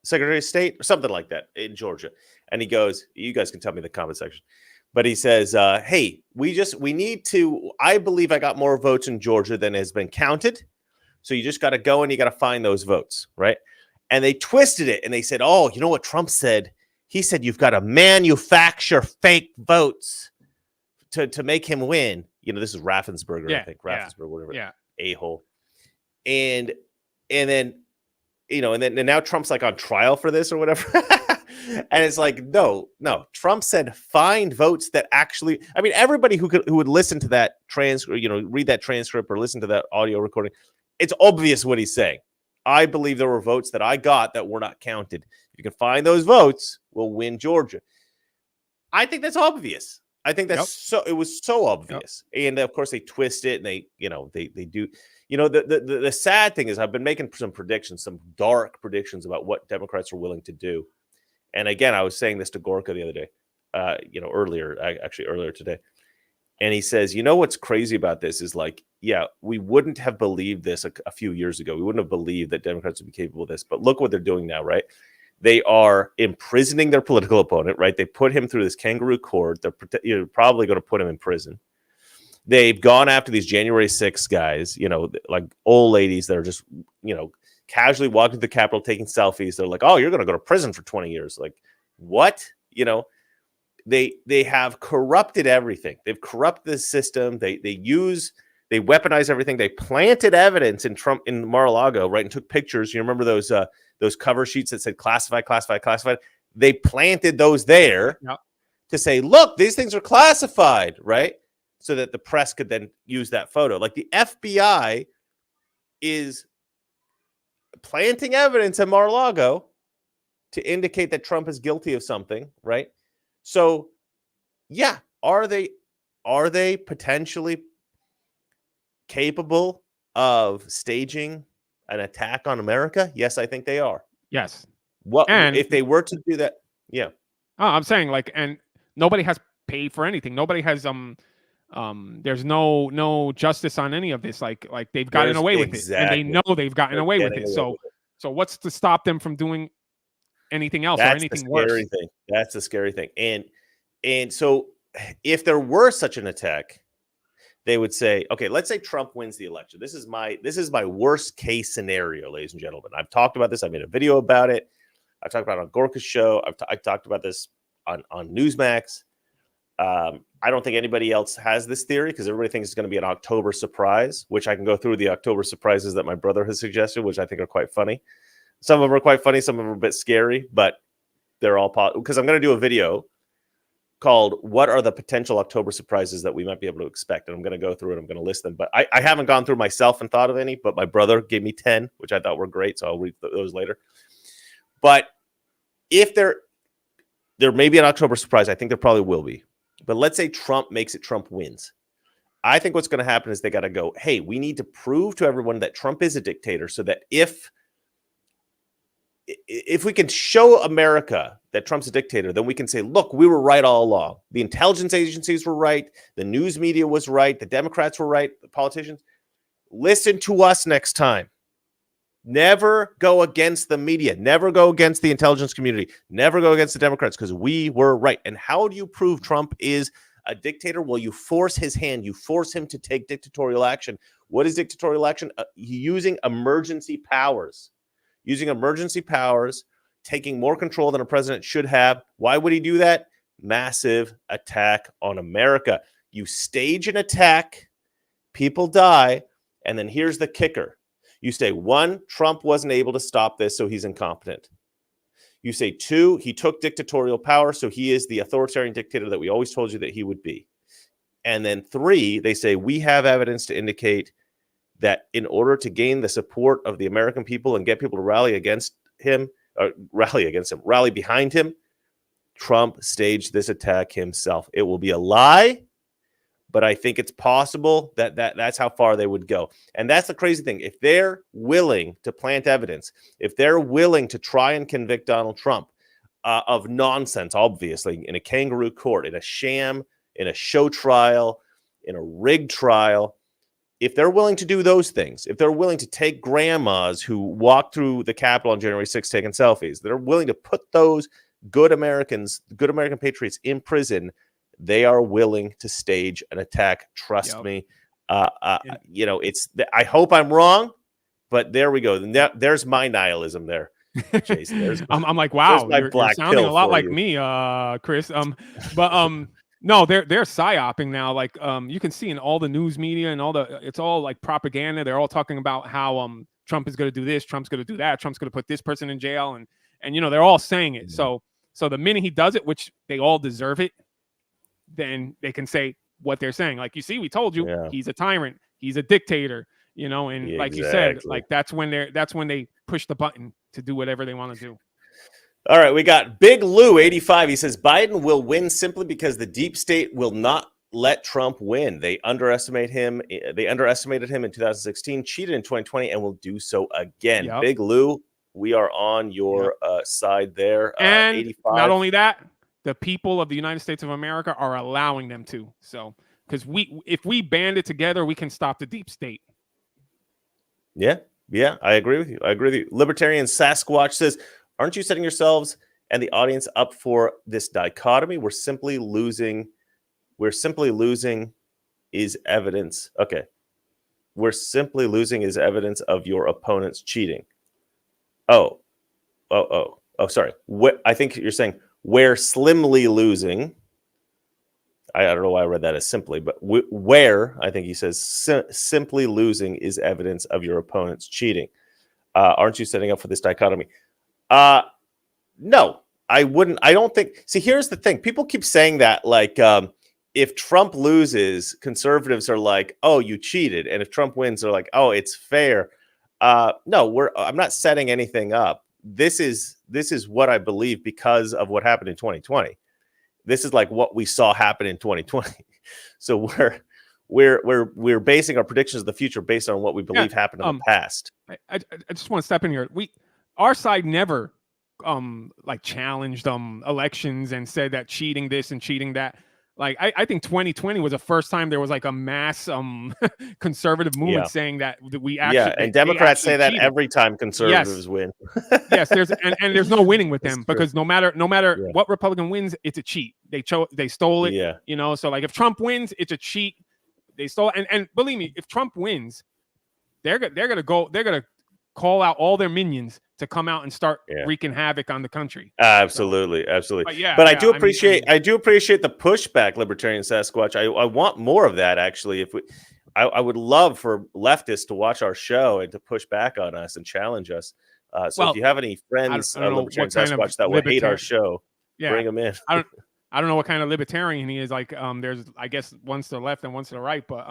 Secretary of State or something like that in Georgia. And he goes, you guys can tell me in the comment section. But he says, hey, we need to, I believe I got more votes in Georgia than has been counted. So you just got to go and you got to find those votes, right? And they twisted it and they said, oh, you know what Trump said? He said, you've got to manufacture fake votes to make him win. This is Raffensperger, I think. Raffensperger, whatever. A-hole. And then, and now Trump's like on trial for this or whatever. And it's like, no. Trump said find votes that actually, I mean, everybody who would listen to that transcript, read that transcript or listen to that audio recording, it's obvious what he's saying. I believe there were votes that I got that were not counted. If you can find those votes, we'll win Georgia. I think that's obvious. I think that's it was so obvious. And of course they twist it and they do. The sad thing is I've been making some predictions, some dark predictions about what Democrats are willing to do. And again, I was saying this to Gorka the other day, earlier today. And he says, what's crazy about this is like, we wouldn't have believed this a few years ago. We wouldn't have believed that Democrats would be capable of this. But look what they're doing now, right? They are imprisoning their political opponent, right? They put him through this kangaroo court. They're probably going to put him in prison. They've gone after these January 6th guys, like old ladies that are just, casually walking to the Capitol, taking selfies. They're like, oh, you're going to go to prison for 20 years. Like, what? they have corrupted everything. They've corrupted the system. They weaponize everything. They planted evidence in Mar-a-Lago, right, and took pictures. You remember those cover sheets that said classified, classified, classified? They planted those there to say, look, these things are classified, right? So that the press could then use that photo. Like the FBI is planting evidence in Mar-a-Lago to indicate that Trump is guilty of something, right? So, yeah, are they potentially capable of staging an attack on America? Yes, I think they are. Yes. What if they were to do that? Yeah. Oh, I'm saying, like, and nobody has paid for anything. Nobody has there's no justice on any of this. Like they've gotten away with it, and they know they've gotten away with it. So what's to stop them from doing anything else or anything worse? That's the scary thing. And so if there were such an attack, they would say, okay, let's say Trump wins the election. This is my worst case scenario, ladies and gentlemen. I've talked about this. I made a video about it. I talked about it on Gorka's show. I talked about this on Newsmax. I don't think anybody else has this theory because everybody thinks it's going to be an October surprise, which I can go through the October surprises that my brother has suggested, which I think are quite funny. Some of them are quite funny. Some of them are a bit scary, but they're all because I'm going to do a video called "What are the potential October surprises that we might be able to expect?" And I'm going to go through it. I'm going to list them, but I haven't gone through myself and thought of any. But my brother gave me 10, which I thought were great, so I'll read those later. But if there may be an October surprise, I think there probably will be. But let's say Trump makes it, Trump wins. I think what's going to happen is they got to go, hey, we need to prove to everyone that Trump is a dictator so that if we can show America that Trump's a dictator, then we can say, look, we were right all along. The intelligence agencies were right. The news media was right. The Democrats were right. The politicians. Listen to us next time. Never go against the media. Never go against the intelligence community. Never go against the Democrats because we were right. And how do you prove Trump is a dictator? Well, you force his hand. You force him to take dictatorial action. What is dictatorial action? Using emergency powers. Using emergency powers, taking more control than a president should have. Why would he do that? Massive attack on America. You stage an attack, people die, and then here's the kicker. You say, 1, Trump wasn't able to stop this, so he's incompetent. You say, 2, he took dictatorial power, so he is the authoritarian dictator that we always told you that he would be. And then 3, they say, we have evidence to indicate that in order to gain the support of the American people and get people to rally behind him, Trump staged this attack himself. It will be a lie, but I think it's possible that that's how far they would go. And that's the crazy thing. If they're willing to plant evidence, if they're willing to try and convict Donald Trump of nonsense, obviously, in a kangaroo court, in a sham, in a show trial, in a rigged trial, if they're willing to do those things, if they're willing to take grandmas who walked through the Capitol on January 6th taking selfies, they're willing to put those good American patriots in prison, they are willing to stage an attack. Trust me. I hope I'm wrong, but there we go. There's my nihilism there, Jason. I'm like, wow, you're sounding a lot like me, Chris. No, they're psyoping now. Like, you can see in all the news media and it's all like propaganda. They're all talking about how Trump is going to do this, Trump's going to do that, Trump's going to put this person in jail, and they're all saying it. So the minute he does it, which they all deserve it, then they can say what they're saying. Like, you see, we told you, he's a tyrant, he's a dictator, and like you said, like that's when they push the button to do whatever they want to do. All right, we got Big Lou 85. He says Biden will win simply because the deep state will not let Trump win. They underestimated him in 2016, cheated in 2020, and will do so again. Yep. Big Lou, we are on your side there. And 85. Not only that, the people of the United States of America are allowing them to. So, because if we band it together, we can stop the deep state. Yeah, I agree with you. Libertarian Sasquatch says, aren't you setting yourselves and the audience up for this dichotomy? We're simply losing is evidence. Okay. We're simply losing is evidence of your opponent's cheating. Oh, sorry. I think you're saying we're slimly losing I don't know why I read that as simply, but where I think he says simply losing is evidence of your opponent's cheating. Aren't you setting up for this dichotomy? No, I wouldn't. I don't think. See, here's the thing. People keep saying that, like, if Trump loses, conservatives are like, "Oh, you cheated," and if Trump wins, they're like, "Oh, it's fair." No, I'm not setting anything up. This is what I believe because of what happened in 2020. This is like what we saw happen in 2020. So we're basing our predictions of the future based on what we believe happened in the past. I just want to step in here. Our side never like challenged elections and said that cheating this and cheating that. Like I think 2020 was the first time there was like a mass conservative movement saying that we actually and Democrats say that every time conservatives win. Yes, there's no winning with them because no matter what Republican wins, it's a cheat. They stole it. Yeah. You know, so like if Trump wins, it's a cheat. They stole and believe me, if Trump wins, they're gonna call out all their minions to come out and start wreaking havoc on the country. Absolutely. But I do appreciate the pushback, Libertarian Sasquatch. I want more of that actually. I would love for leftists to watch our show and to push back on us and challenge us. So if you have any friends, Libertarian Sasquatch, that would hate our show, bring them in. I don't know what kind of libertarian he is. Like, there's, I guess, one's to the left and one's to the right, but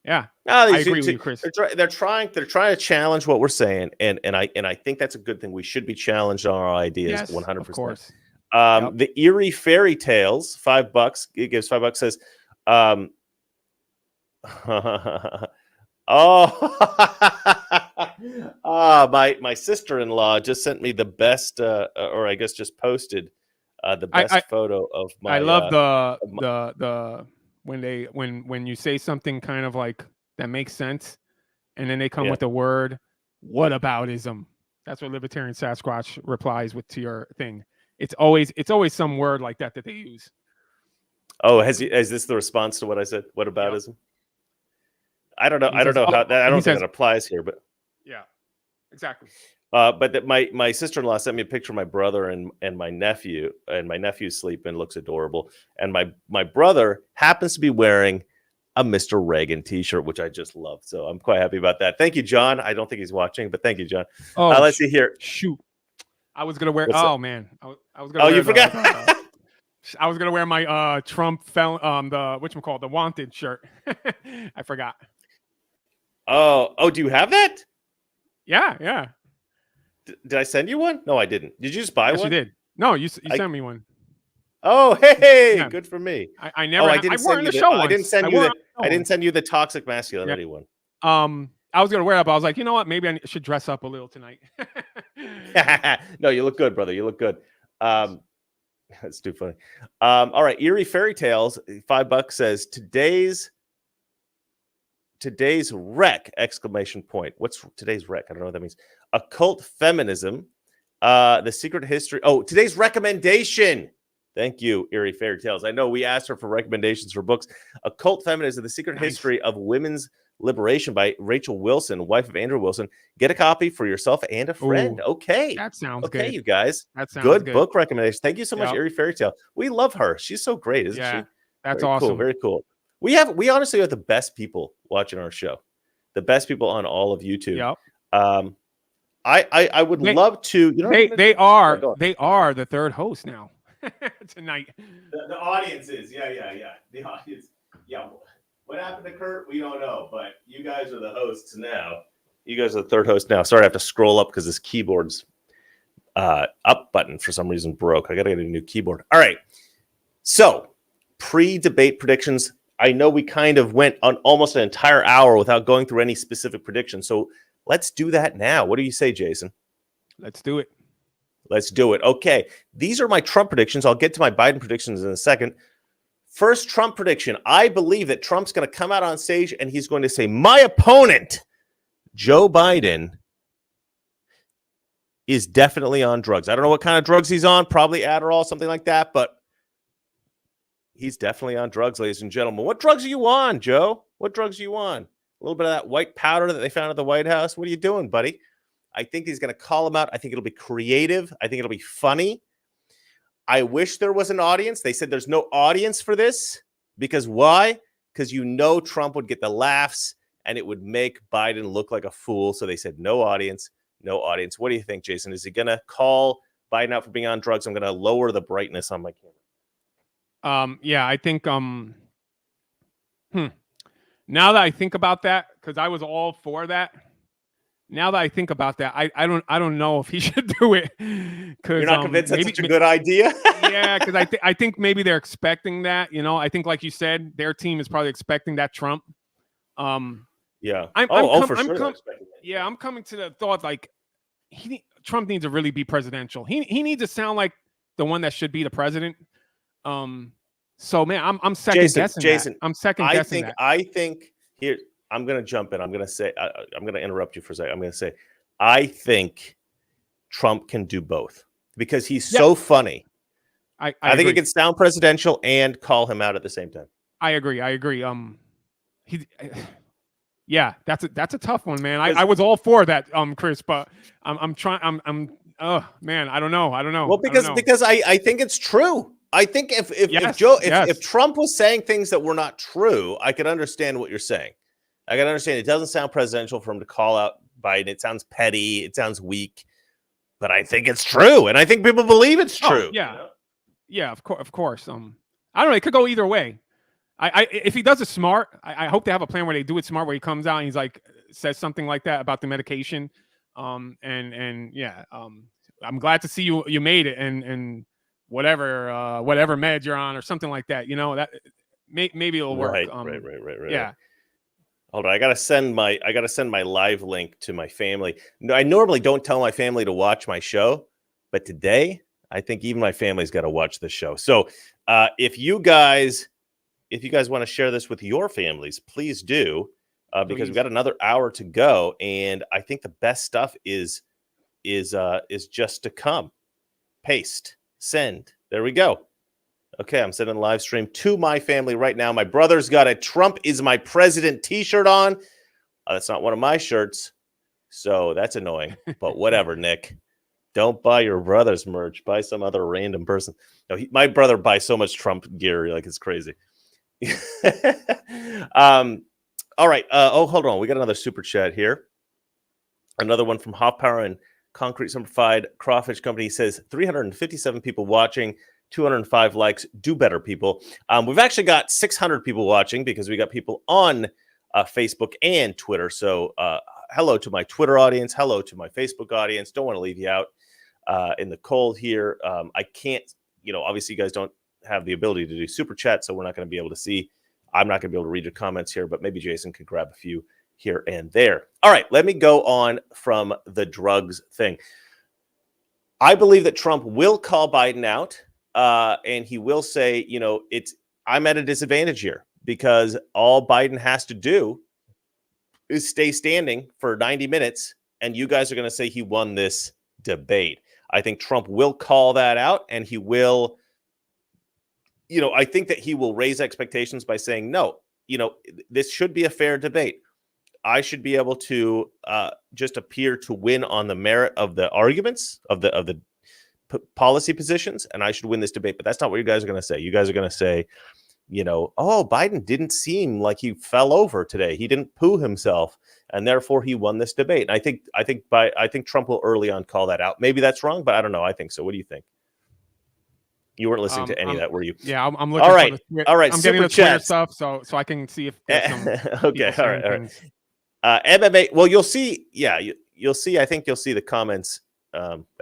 yeah, I agree with you, Chris. They're trying to challenge what we're saying, and I think that's a good thing. We should be challenged on our ideas, 100%. Of course. The Eerie Fairy Tales, $5. It gives $5. Says, my sister-in-law just sent me the best, or I guess just posted the best photo of my. I love the when you say something kind of like that makes sense, and then they come with the word whataboutism. That's what Libertarian Sasquatch replies with to your thing. It's always some word like that they use. Oh, is this the response to what I said? Whataboutism? Yep. I don't know. I don't know how that. I don't think it applies here, but yeah, exactly. But that my sister-in-law sent me a picture of my brother and my nephew, and my nephew's sleeping, looks adorable. And my brother happens to be wearing a Mr. Reagan t-shirt, which I just love. So I'm quite happy about that. Thank you, John. I don't think he's watching, but thank you, John. Oh, let's see here. Shoot. I was going to wear, man. I was going to wear. Oh, you forgot? I was going to wear my Trump the wanted shirt. I forgot. Oh, do you have that? Yeah. Did I send you one? No, I didn't. Did you just buy one? Yes, you did. No, you sent me one. Oh, hey, good for me. I never. I didn't send you the show. I didn't send you the toxic masculinity one. I was gonna wear it, but I was like, you know what? Maybe I should dress up a little tonight. No, you look good, brother. You look good. That's too funny. All right, Eerie Fairy Tales. $5 says today's wreck! Exclamation point. What's today's wreck? I don't know what that means. Occult feminism. The secret history. Oh, today's recommendation. Thank you, Eerie Fairy Tales. I know we asked her for recommendations for books. Occult Feminism, The Secret History of Women's Liberation by Rachel Wilson, wife of Andrew Wilson. Get a copy for yourself and a friend. Ooh, okay. That sounds good. Okay, you guys. That sounds good book recommendation. Thank you so much, Eerie Fairy Tale. We love her. She's so great, isn't she? That's very awesome. Cool, very cool. We honestly have the best people watching our show. The best people on all of YouTube. Yep. I would love to. You know, they are the third host now tonight. The audience is the audience. Yeah. What happened to Kurt? We don't know, but you guys are the hosts now. You guys are the third host now. Sorry, I have to scroll up because this keyboard's up button for some reason broke. I got to get a new keyboard. All right. So pre-debate predictions. I know we kind of went on almost an entire hour without going through any specific predictions. So let's do that now. What do you say, Jason? Let's do it. Let's do it. Okay. These are my Trump predictions. I'll get to my Biden predictions in a second. First Trump prediction. I believe that Trump's going to come out on stage and he's going to say, my opponent, Joe Biden, is definitely on drugs. I don't know what kind of drugs he's on. Probably Adderall, something like that. But he's definitely on drugs, ladies and gentlemen. What drugs are you on, Joe? What drugs are you on? A little bit of that white powder that they found at the White House. What are you doing, buddy? I think he's going to call him out. I think it'll be creative. I think it'll be funny. I wish there was an audience. They said there's no audience for this because why? Because Trump would get the laughs and it would make Biden look like a fool. So they said no audience, no audience. What do you think, Jason? Is he going to call Biden out for being on drugs? I'm going to lower the brightness on my camera. Yeah, I think now that I think about that, because I was all for that. Now that I think about that, I don't know if he should do it. Because you're not convinced that's such a good idea. Yeah, because I think maybe they're expecting that. I think, like you said, their team is probably expecting that Trump. Yeah. I'm coming to the thought like Trump needs to really be presidential. He needs to sound like the one that should be the president. So man, I'm second guessing. Jason, that. I'm second guessing. I think here. I'm going to jump in. I'm going to say, I'm going to interrupt you for a second. I'm going to say, I think Trump can do both because he's so funny. I think he can sound presidential and call him out at the same time. I agree. Yeah, that's a tough one, man. I was all for that, Chris, but I'm trying. Oh man, I don't know. Well, because I think it's true. I think if Trump was saying things that were not true, I could understand what you're saying. I can understand it doesn't sound presidential for him to call out Biden. It sounds petty. It sounds weak. But I think it's true, and I think people believe it's true. Yeah, of course. I don't know. It could go either way. If he does it smart, I hope they have a plan where they do it smart, where he comes out and he's like says something like that about the medication. I'm glad to see you made it, and whatever meds you're on or something like that. That maybe it'll work. Right. Yeah. Hold on, I gotta send my live link to my family. No, I normally don't tell my family to watch my show, but today I think even my family's got to watch the show. So if you guys want to share this with your families, please do, because we've got another hour to go, and I think the best stuff is just to come. Paste, send. There we go. Okay, I'm sending a live stream to my family right now. My brother's got a Trump is my president t-shirt on. That's not one of my shirts, so that's annoying. But whatever, Nick. Don't buy your brother's merch. Buy some other random person. No, my brother buys so much Trump gear, like it's crazy. All right. Hold on. We got another super chat here. Another one from Hop Power and Concrete Simplified Crawfish Company. Says 357 people watching. 205 likes. Do better, people. We've actually got 600 people watching because we got people on Facebook and Twitter. So hello to my Twitter audience. Hello to my Facebook audience. Don't want to leave you out in the cold here. I can't, obviously you guys don't have the ability to do super chat, so we're not going to be able to see. I'm not going to be able to read your comments here, but maybe Jason could grab a few here and there. All right, let me go on from the drugs thing. I believe that Trump will call Biden out. And he will say, I'm at a disadvantage here because all Biden has to do is stay standing for 90 minutes. And you guys are going to say he won this debate. I think Trump will call that out, and he will, I think that he will raise expectations by saying, no, this should be a fair debate. I should be able to just appear to win on the merit of the arguments of the policy positions, and I should win this debate. But that's not what you guys are going to say. You guys are going to say, Biden didn't seem like he fell over today. He didn't poo himself, and therefore he won this debate. And I think Trump will early on call that out. Maybe that's wrong, but I don't know. I think so. What do you think? You weren't listening to any of that, were you? Yeah, I'm looking. All right. I'm getting the Twitter stuff, so I can see if there's some okay. All right. MMA. Well, you'll see. Yeah, you'll see. I think you'll see the comments.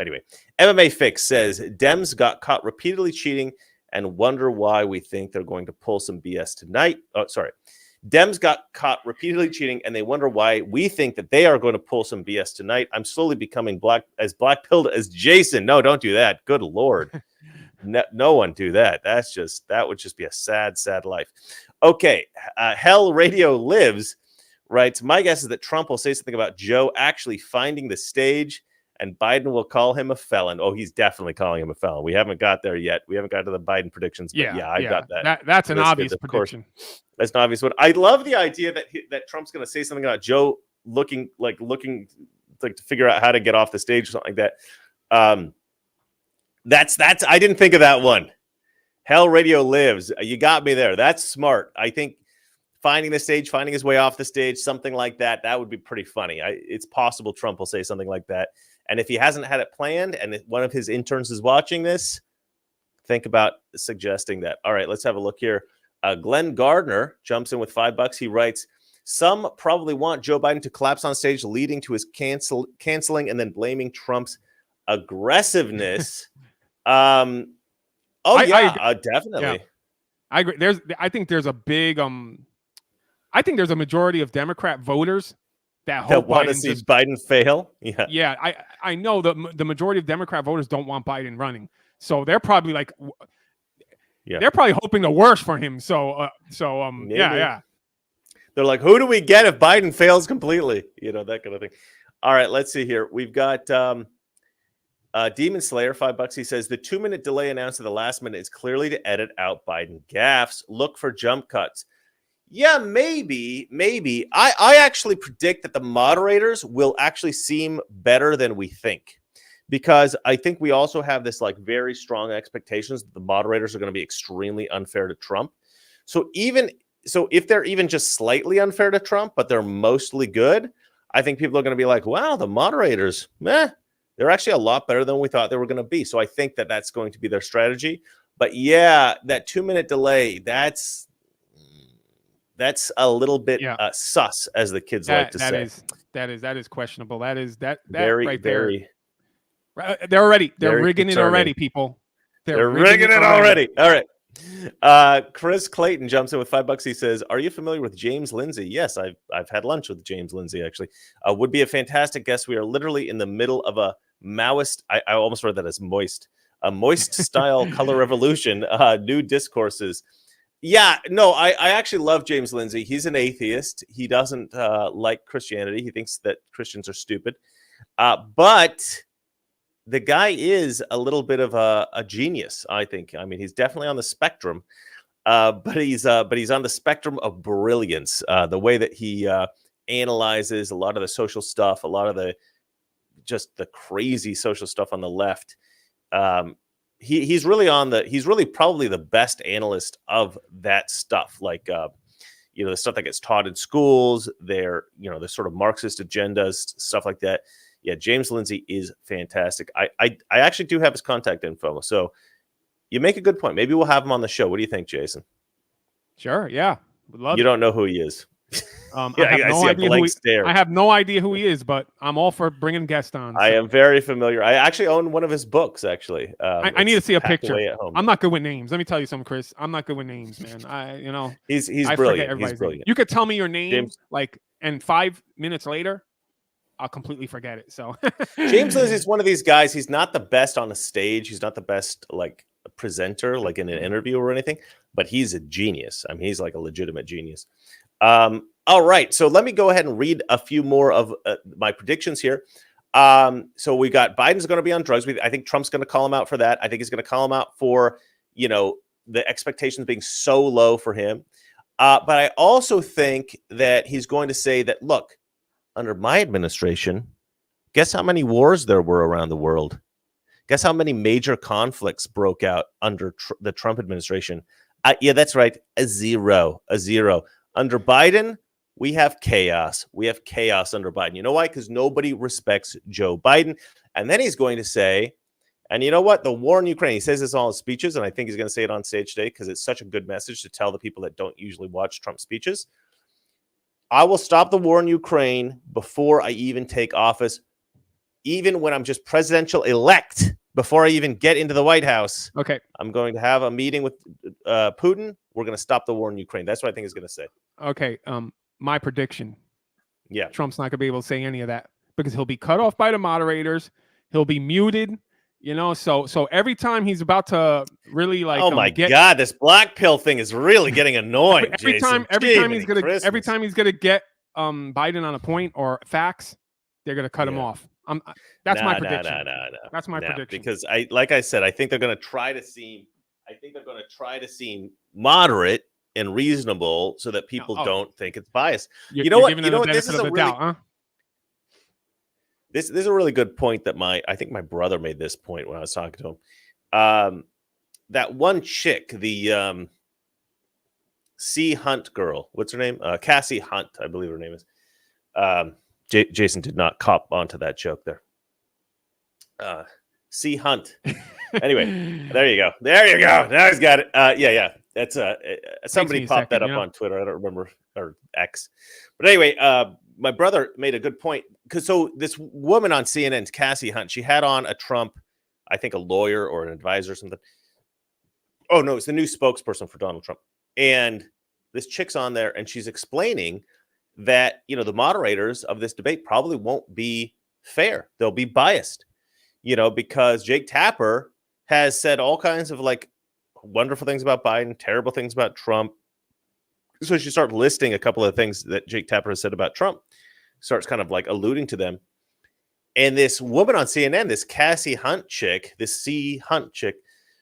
Anyway, MMA Fix says Dems got caught repeatedly cheating and wonder why we think they're going to pull some BS tonight. Oh, sorry. Dems got caught repeatedly cheating and they wonder why we think that they are going to pull some BS tonight. I'm slowly becoming black-pilled as Jason. No, don't do that. Good Lord. No one do that. That would just be a sad, sad life. Okay. Hell Radio Lives writes, my guess is that Trump will say something about Joe actually finding the stage and Biden will call him a felon. Oh, he's definitely calling him a felon. We haven't got there yet. We haven't got to the Biden predictions. But I've got that. That's an obvious prediction. That's an obvious one. I love the idea that Trump's going to say something about Joe looking to figure out how to get off the stage or something like that. That's I didn't think of that one. Hell Radio Lives. You got me there. That's smart. I think finding the stage, finding his way off the stage, something like that, that would be pretty funny. It's possible Trump will say something like that. And if he hasn't had it planned and one of his interns is watching this, think about suggesting that. All right, let's have a look here. Glenn Gardner jumps in with $5. He writes, some probably want Joe Biden to collapse on stage, leading to his canceling and then blaming Trump's aggressiveness. Definitely. Yeah, I agree. I think there's a big I think there's a majority of Democrat voters that want to see Biden fail. Yeah. I know the majority of Democrat voters don't want Biden running, so they're probably like, they're probably hoping the worst for him. Yeah. They're like, who do we get if Biden fails completely? That kind of thing. All right, let's see here. We've got Demon Slayer, $5. He says the 2-minute delay announced at the last minute is clearly to edit out Biden gaffes. Look for jump cuts. Yeah, maybe. I actually predict that the moderators will actually seem better than we think, because I think we also have this like very strong expectations that the moderators are going to be extremely unfair to Trump. So if they're even just slightly unfair to Trump, but they're mostly good, I think people are going to be like, wow, the moderators, they're actually a lot better than we thought they were going to be. So I think that that's going to be their strategy. But yeah, that 2-minute delay, that's a little bit sus, as the kids like to say. That is questionable. That very, right very. There. They're rigging it already, people. They're rigging it already. All right. Chris Clayton jumps in with $5. He says, are you familiar with James Lindsay? Yes, I've had lunch with James Lindsay, actually. Would be a fantastic guest. We are literally in the middle of a Maoist, I almost read that as moist, a moist style color revolution, new discourses. Yeah, no, I actually love James Lindsay. He's an atheist. He doesn't like Christianity. He thinks that Christians are stupid. But the guy is a little bit of a genius, I think. I mean, he's definitely on the spectrum, but he's on the spectrum of brilliance. The way that he analyzes a lot of the social stuff, a lot of the crazy social stuff on the left. He's really probably the best analyst of that stuff. Like, the stuff that gets taught in schools, the sort of Marxist agendas, stuff like that. Yeah, James Lindsay is fantastic. I actually do have his contact info. So you make a good point. Maybe we'll have him on the show. What do you think, Jason? Sure. Yeah. Would love you don't know who he is. I have no idea who he is, but I'm all for bringing guests on. So. I am very familiar. I actually own one of his books, actually. I need to see a picture. I'm not good with names. Let me tell you something, Chris. I'm not good with names, man. He's brilliant. He's brilliant. Name. You could tell me your name, and 5 minutes later, I'll completely forget it. So James Lindsay is one of these guys. He's not the best on the stage. He's not the best presenter, like in an interview or anything, but he's a genius. I mean, he's like a legitimate genius. All right. So let me go ahead and read a few more of my predictions here. So we got Biden's going to be on drugs. I think Trump's going to call him out for that. I think he's going to call him out for, the expectations being so low for him. But I also think that he's going to say that, look, under my administration, guess how many wars there were around the world? Guess how many major conflicts broke out under the Trump administration? Yeah, that's right. A zero. Under Biden, we have chaos. We have chaos under Biden. You know why? Because nobody respects Joe Biden. And then he's going to say, and you know what? The war in Ukraine, he says this in all his speeches, and I think he's going to say it on stage today because it's such a good message to tell the people that don't usually watch Trump speeches. I will stop the war in Ukraine before I even take office, even when I'm just presidential elect, before I even get into the White House. Okay. I'm going to have a meeting with Putin. We're going to stop the war in Ukraine. That's what I think he's going to say. Okay. My prediction. Yeah. Trump's not going to be able to say any of that because he'll be cut off by the moderators. He'll be muted. So every time he's about to really God, this black pill thing is really getting annoying. every time he's gonna get Biden on a point or facts, they're gonna cut him off. That's my prediction. That's my prediction. Because I said, I think they're gonna try to seem moderate and reasonable so that people don't think it's biased. You know what? This is a really This is a really good point that I think my brother made this point when I was talking to him. that one chick, the C Hunt girl, what's her name? Cassie Hunt, I believe her name is. Jason did not cop onto that joke there. C Hunt. Anyway, there you go. Now he's got it. Yeah. That's somebody popped that up on Twitter. I don't remember, or X. But anyway, my brother made a good point, because so this woman on CNN, Cassie Hunt, she had on a Trump, I think a lawyer or an advisor or something. Oh no, it's the new spokesperson for Donald Trump. And this chick's on there, and she's explaining that, you know, the moderators of this debate probably won't be fair. They'll be biased, you know, because Jake Tapper has said all kinds of like wonderful things about Biden, terrible things about Trump. So she starts listing a couple of things that Jake Tapper has said about Trump, starts kind of like alluding to them. And this woman on CNN, this Cassie Hunt chick, this C Hunt chick,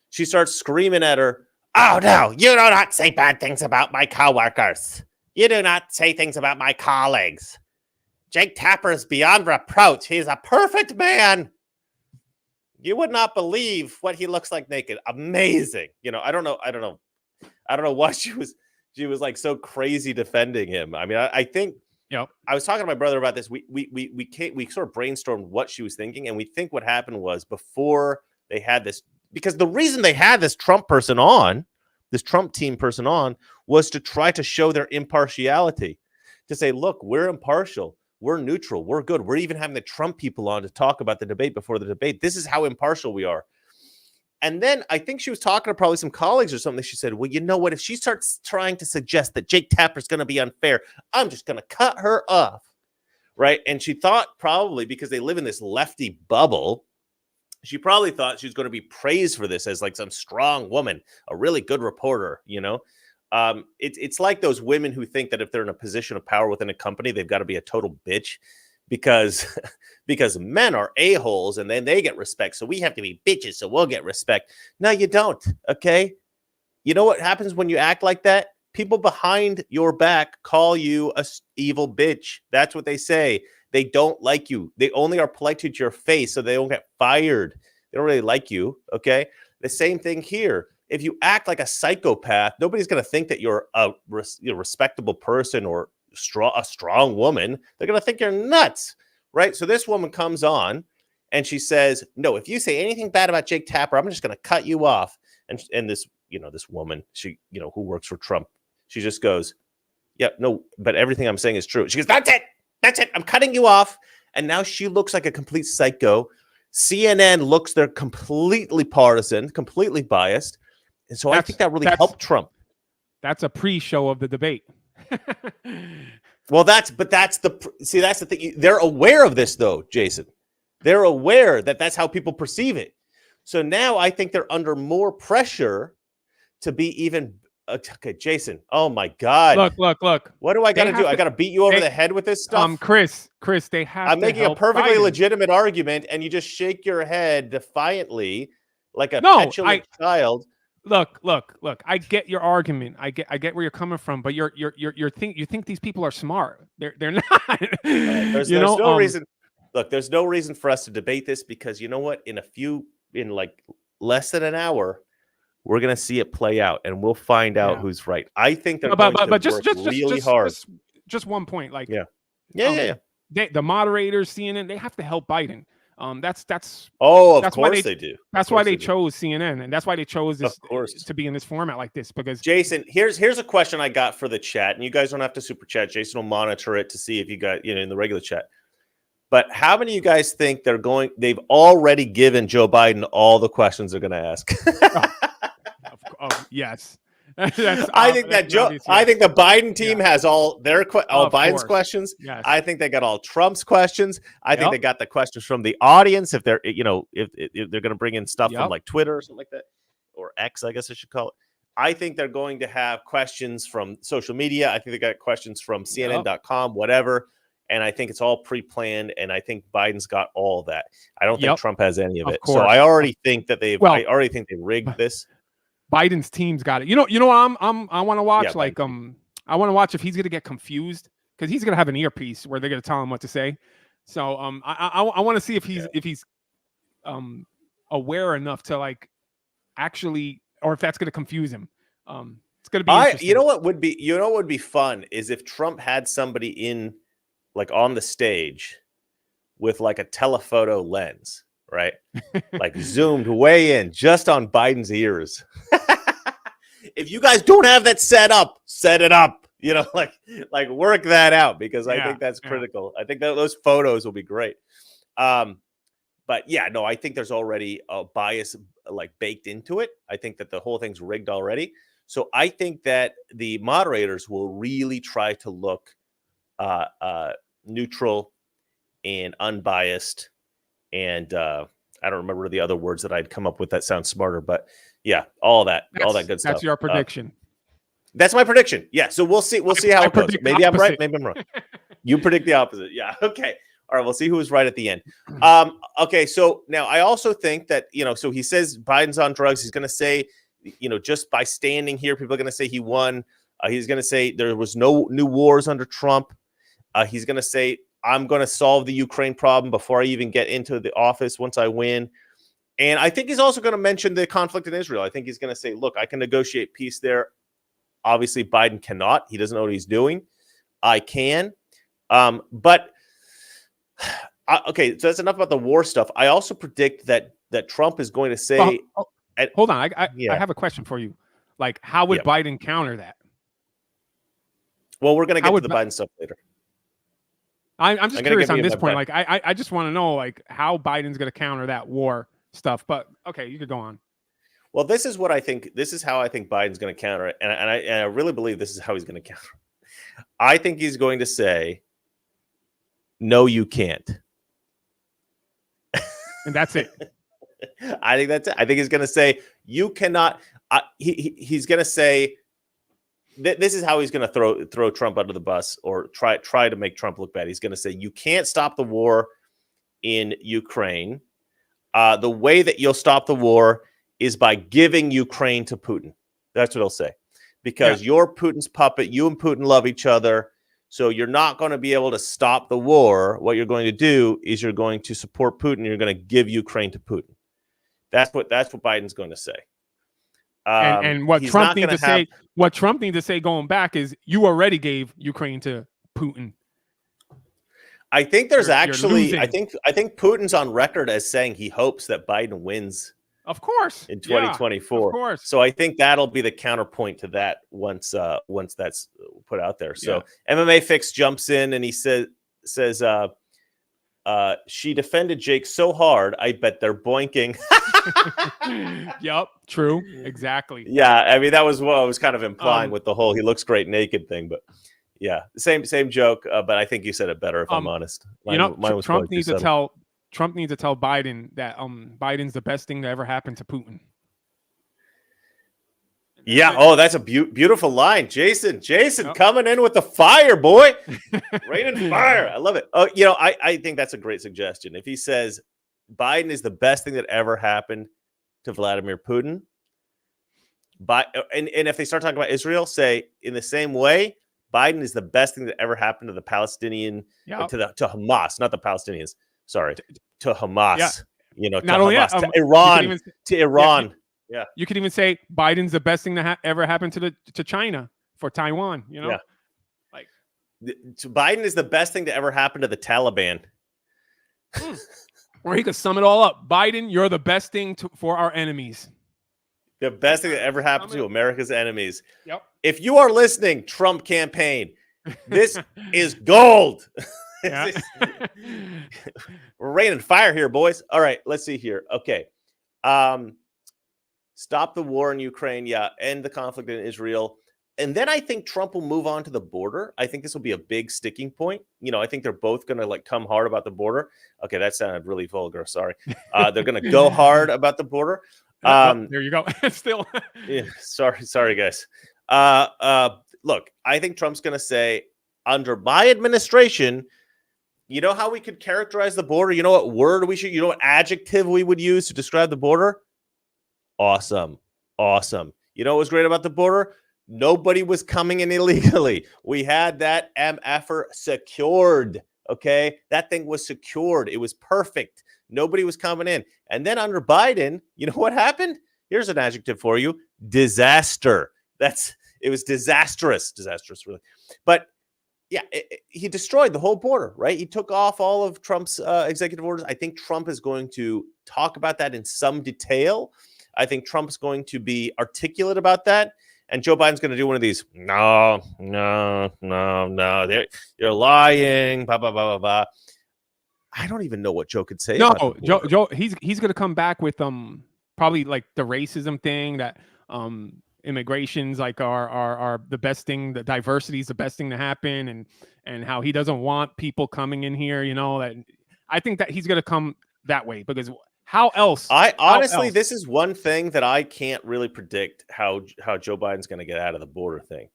she starts screaming at her, "Oh no, you do not say bad things about my coworkers. You do not say things about my colleagues. Jake Tapper is beyond reproach. He's a perfect man. You would not believe what he looks like naked. Amazing." You know, I don't know why she was like so crazy defending him. I mean, I think, yep. I was talking to my brother about this. We sort of brainstormed what she was thinking, and we think what happened was, before they had this, because the reason they had this Trump person on, this Trump team person on, was to try to show their impartiality, to say, look, we're impartial. We're neutral. We're good. We're even having the Trump people on to talk about the debate before the debate. This is how impartial we are. And then I think she was talking to probably some colleagues or something. She said, well, you know what? If she starts trying to suggest that Jake Tapper's going to be unfair, I'm just going to cut her off. Right. And she thought, probably because they live in this lefty bubble, she probably thought she was going to be praised for this as like some strong woman, a really good reporter, you know. It's like those women who think that if they're in a position of power within a company, they've got to be a total bitch because men are a-holes and then they get respect. So we have to be bitches, so we'll get respect. No, you don't. Okay. You know what happens when you act like that? People behind your back call you a evil bitch. That's what they say. They don't like you. They only are polite to your face so they don't get fired. They don't really like you. Okay. The same thing here. If you act like a psychopath, nobody's going to think that you're a respectable person or a strong woman. They're going to think you're nuts, right? So this woman comes on and she says, no, if you say anything bad about Jake Tapper, I'm just going to cut you off. And this, you know, this woman, she, you know, who works for Trump, she just goes, yeah, no, but everything I'm saying is true. She goes, that's it. I'm cutting you off. And now she looks like a complete psycho. CNN looks, they're completely partisan, completely biased. And so I think that really helped Trump. That's a pre-show of the debate. Well, that's the thing. They're aware of this, though, Jason. They're aware that that's how people perceive it. So now I think they're under more pressure to be even. Okay, Jason. Oh my God. Look. What do I got to do? I got to beat you over the head with this stuff. Chris, they have. I'm making a perfectly legitimate argument, and you just shake your head defiantly, like a petulant child. Look. I get your argument. I get where you're coming from, but you think these people are smart. They're not. There's no reason. Look, there's no reason for us to debate this, because you know what? In like less than an hour, we're gonna see it play out, and we'll find out who's right. I think they're going to work really hard. Just one point, like the moderators, CNN, they have to help Biden. That's of course they do. That's why they chose CNN, and that's why they chose this to be in this format like this. Because Jason, here's a question I got for the chat, and you guys don't have to super chat. Jason will monitor it to see if you got in the regular chat. But how many of you guys think they've already given Joe Biden all the questions they're going to ask? Yes. I think the Biden team has all Biden's questions. Yes. I think they got all Trump's questions. I think they got the questions from the audience. If they're, if they're going to bring in stuff from like Twitter or something like that, or X, I guess I should call it. I think they're going to have questions from social media. I think they got questions from CNN.com, whatever. And I think it's all pre-planned. And I think Biden's got all of that. I don't think Trump has any of it. So I already think that they rigged this. Biden's team's got it. You know what I want to watch? I want to watch if he's going to get confused, because he's going to have an earpiece where they're going to tell him what to say. So I want to see if he's aware enough to like actually, or if that's going to confuse him. It's going to be interesting. You know what would be fun is if Trump had somebody in, like, on the stage with like a telephoto lens, right? Like zoomed way in just on Biden's ears. If you guys don't have that set it up, you know, like work that out, because I think that's critical. I think that those photos will be great. But yeah, no, I think there's already a bias like baked into it. I think that the whole thing's rigged already. So I think that the moderators will really try to look neutral and unbiased. And I don't remember the other words that I'd come up with that sound smarter, but yeah, all that good stuff. That's your prediction. That's my prediction. Yeah. So we'll see how it goes. Maybe I'm right. Maybe I'm wrong. You predict the opposite. Yeah. Okay. All right. We'll see who was right at the end. Okay. So now I also think that, you know, so he says Biden's on drugs. He's going to say, you know, just by standing here, people are going to say he won. He's going to say there was no new wars under Trump. He's going to say, I'm going to solve the Ukraine problem before I even get into the office once I win. And I think he's also going to mention the conflict in Israel. I think he's going to say, look, I can negotiate peace there. Obviously, Biden cannot. He doesn't know what he's doing. I can. But okay, so that's enough about the war stuff. I also predict that Trump is going to say... hold on. I have a question for you. Like, how would Biden counter that? Well, we're going to get to the Biden stuff later. I'm just curious on this point. Like, I just want to know, like, how Biden's going to counter that war stuff. But okay, you could go on. Well, this is what I think. This is how I think Biden's going to counter it, and I really believe this is how he's going to counter it. I think he's going to say, "No, you can't," and that's it. I think that's it. I think he's going to say, "You cannot." He's going to say, this is how he's going to throw Trump under the bus, or try to make Trump look bad. He's going to say, you can't stop the war in Ukraine. The way that you'll stop the war is by giving Ukraine to Putin. That's what he'll say. Because you're Putin's puppet. You and Putin love each other. So you're not going to be able to stop the war. What you're going to do is you're going to support Putin. You're going to give Ukraine to Putin. That's what Biden's going to say. And what Trump needs to say, what Trump needs to say going back is, you already gave Ukraine to Putin. I think there's I think Putin's on record as saying he hopes that Biden wins. Of course, in 2024. Yeah, of course. So I think that'll be the counterpoint to that once that's put out there. So MMA Fix jumps in and he says she defended Jake so hard, I bet they're boinking. Yep, true, exactly. Yeah, I mean that was what I was kind of implying with the whole "he looks great naked" thing, but yeah, same joke. But I think you said it better, if I'm honest. Trump needs to tell Biden that Biden's the best thing to ever happen to Putin. Yeah. Oh, that's a beautiful line, Jason. Coming in with the fire, boy. Raining fire. I love it. Oh, you know, I think that's a great suggestion. If he says Biden is the best thing that ever happened to Vladimir Putin, and if they start talking about Israel, say in the same way, Biden is the best thing that ever happened to the Palestinian, to Hamas, not the Palestinians. Sorry, to Hamas. Yeah. You know, not only Hamas, to Iran. Yeah, you could even say Biden's the best thing that ever happened to China, for Taiwan. You know, like Biden is the best thing to ever happen to the Taliban. Or he could sum it all up: Biden, you're the best thing for our enemies. The best thing that ever happened to America's enemies. Yep. If you are listening, Trump campaign, this is gold. Yeah. We're raining fire here, boys. All right, let's see here. Okay. Stop the war in Ukraine. Yeah. End the conflict in Israel. And then I think Trump will move on to the border. I think this will be a big sticking point. You know, I think they're both going to like come hard about the border. Okay. That sounded really vulgar. Sorry. They're going to go hard about the border. There you go. Still. Yeah, sorry, guys. Look, I think Trump's going to say, under my administration, you know how we could characterize the border? You know what word you know what adjective we would use to describe the border? Awesome. You know what was great about the border? Nobody was coming in illegally. We had that MFer secured. Okay. That thing was secured. It was perfect. Nobody was coming in. And then under Biden, you know what happened? Here's an adjective for you: disaster. It was disastrous, really. But yeah, he destroyed the whole border, right? He took off all of Trump's executive orders. I think Trump is going to talk about that in some detail. I think Trump's going to be articulate about that. And Joe Biden's going to do one of these, no, you're lying, blah, blah, blah, blah, blah. I don't even know what Joe could say. No, Joe, he's going to come back with probably like the racism thing, that immigration's like are the best thing, the diversity is the best thing to happen, and how he doesn't want people coming in here, that I think that he's going to come that way, because how else? Honestly, this is one thing that I can't really predict how Joe Biden's going to get out of the border thing.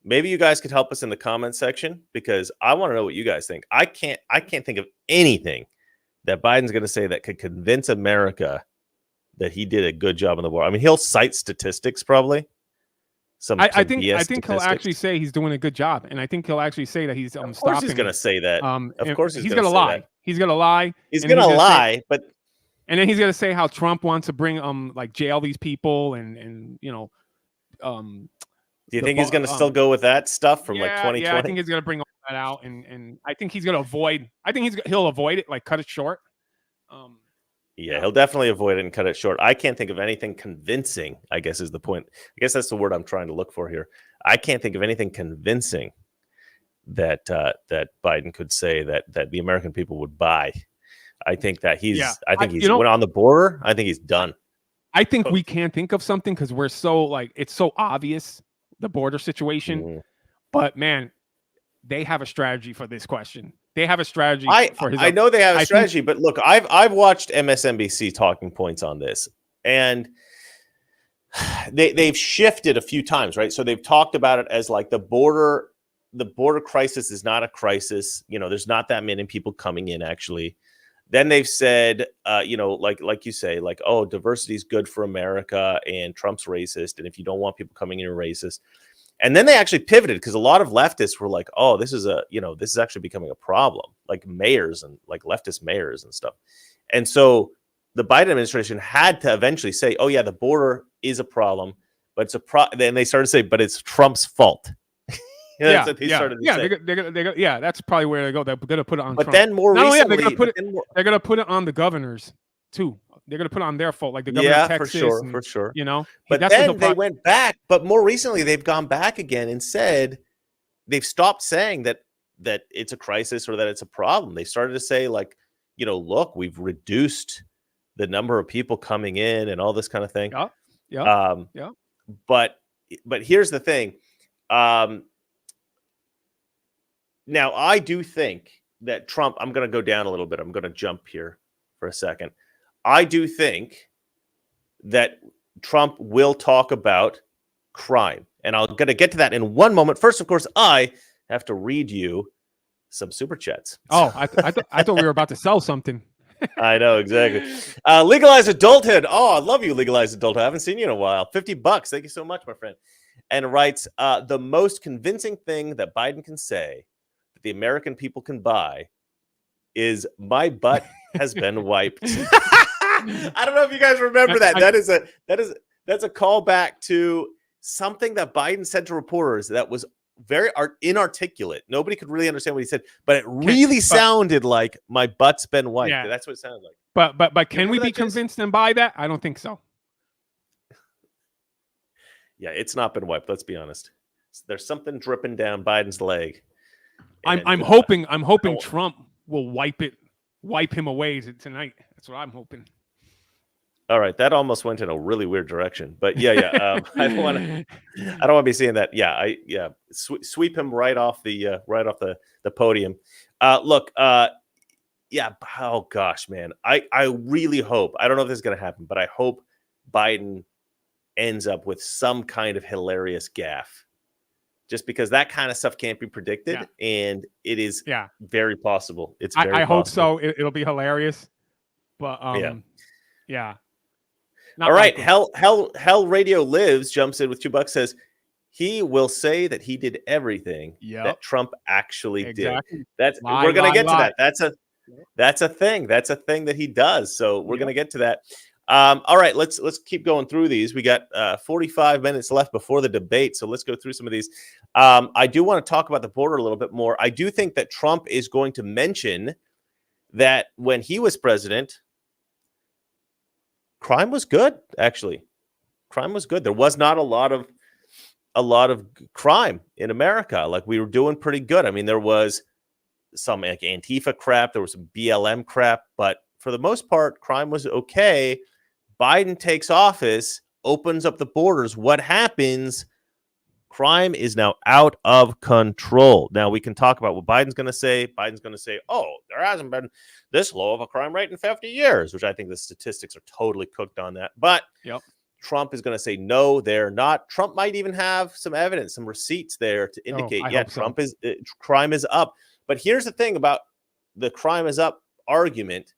Maybe you guys could help us in the comment section, because I want to know what you guys think. I can't think of anything that Biden's going to say that could convince America that he did a good job on the border. I mean, he'll cite statistics probably. I think he'll actually say he's doing a good job, and I think he'll actually say that he's stopping. Of course he's going to say that. Of course he's going to lie. He's going to lie. He's going to lie, but and then he's going to say how Trump wants to bring like jail these people, and do you think he's going to still go with that stuff from like 2020? Yeah, I think he's going to bring all that out, and I think he's going to avoid. I think he'll avoid it, like cut it short. Yeah, he'll definitely avoid it and cut it short. I can't think of anything convincing, I guess is the point. I guess that's the word I'm trying to look for here. I can't think of anything convincing that that Biden could say that the American people would buy. I think that he's went on the border. I think he's done. I think we can't think of something because we're so like, it's so obvious, the border situation. Mm. But man, they have a strategy for this question. They have a strategy for his. I know they have a strategy, but look, I've watched MSNBC talking points on this, and they've shifted a few times, right? So they've talked about it as like the border crisis is not a crisis. There's not that many people coming in actually. Then they've said, like you say, like, oh, diversity is good for America, and Trump's racist, and if you don't want people coming in, you're racist. And then they actually pivoted because a lot of leftists were like, oh, this is actually becoming a problem, like mayors and like leftist mayors and stuff. And so the Biden administration had to eventually say, oh, yeah, the border is a problem, but it's then they started to say, but it's Trump's fault. That's what they started to say. That's probably where they go. They're going to put it on But Trump. then more recently, they're going to put it on the governors too. They're going to put it on their fault, like the governor of Texas. For sure. But then they went back. But more recently, they've gone back again and said they've stopped saying that it's a crisis or that it's a problem. They started to say like, look, we've reduced the number of people coming in and all this kind of thing. Yeah. But here's the thing. Now, I do think that Trump, I'm going to go down a little bit. I'm going to jump here for a second. I do think that Trump will talk about crime. And I'm going to get to that in one moment. First, of course, I have to read you some super chats. Oh, I thought we were about to sell something. I know, exactly. Legalize adulthood. Oh, I love you, legalize adulthood. I haven't seen you in a while. $50. Thank you so much, my friend. And writes, the most convincing thing that Biden can say the American people can buy is my butt has been wiped. I don't know if you guys remember that. That's a callback to something that Biden said to reporters that was very inarticulate. Nobody could really understand what he said, but it really sounded like my butt's been wiped. Yeah. That's what it sounded like. But can we be convinced and buy that? I don't think so. Yeah, it's not been wiped. Let's be honest. There's something dripping down Biden's leg. I'm hoping Trump will wipe him away tonight. That's what I'm hoping. All right, that almost went in a really weird direction, but yeah. I don't want to be seeing that. Yeah, sweep him right off the podium. Look, yeah. Oh gosh, man, I really hope. I don't know if this is going to happen, but I hope Biden ends up with some kind of hilarious gaffe. Just because that kind of stuff can't be predicted, and it is very possible. It's very I hope so. It'll be hilarious, but yeah. All right, Hell Radio Lives jumps in with $2. Says he will say that he did everything that Trump actually did. We're gonna get to that. That's a thing. That's a thing that he does. So we're gonna get to that. All right, let's keep going through these. We got 45 minutes left before the debate, so let's go through some of these. I do want to talk about the border a little bit more. I do think that Trump is going to mention that when he was president, crime was good. Actually, crime was good. There was not a lot of crime in America. Like, we were doing pretty good. I mean, there was some like Antifa crap, there was some BLM crap, but for the most part, crime was okay. Biden takes office, opens up the borders. What happens? Crime is now out of control. Now, we can talk about what Biden's going to say. Biden's going to say, oh, there hasn't been this low of a crime rate in 50 years, which I think the statistics are totally cooked on that. But Trump is going to say, no, they're not. Trump might even have some evidence, some receipts there to indicate, crime is up. But here's the thing about the crime is up argument.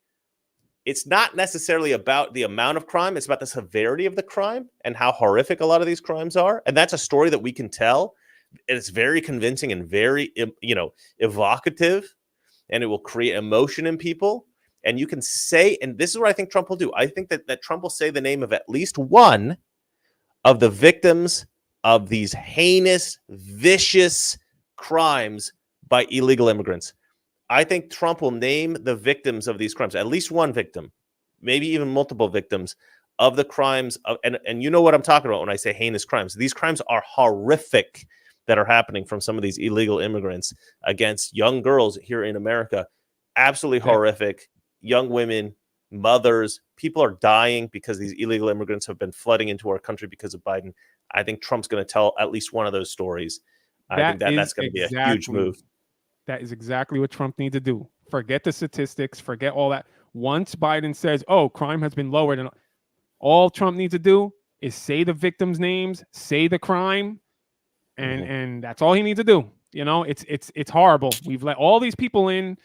It's not necessarily about the amount of crime. It's about the severity of the crime and how horrific a lot of these crimes are. And that's a story that we can tell. And it's very convincing and very, evocative. And it will create emotion in people. And you can say, and this is what I think Trump will do. I think that Trump will say the name of at least one of the victims of these heinous, vicious crimes by illegal immigrants. I think Trump will name the victims of these crimes, at least one victim, maybe even multiple victims of the crimes. And you know what I'm talking about when I say heinous crimes. These crimes are horrific that are happening from some of these illegal immigrants against young girls here in America. Absolutely horrific. Young women, mothers, people are dying because these illegal immigrants have been flooding into our country because of Biden. I think Trump's going to tell at least one of those stories. I think that's going to be a huge move. That is exactly what Trump needs to do. Forget the statistics. Forget all that. Once Biden says, oh, crime has been lowered, and all Trump needs to do is say the victims' names, say the crime, and that's all he needs to do. You know, it's horrible. We've let all these people in.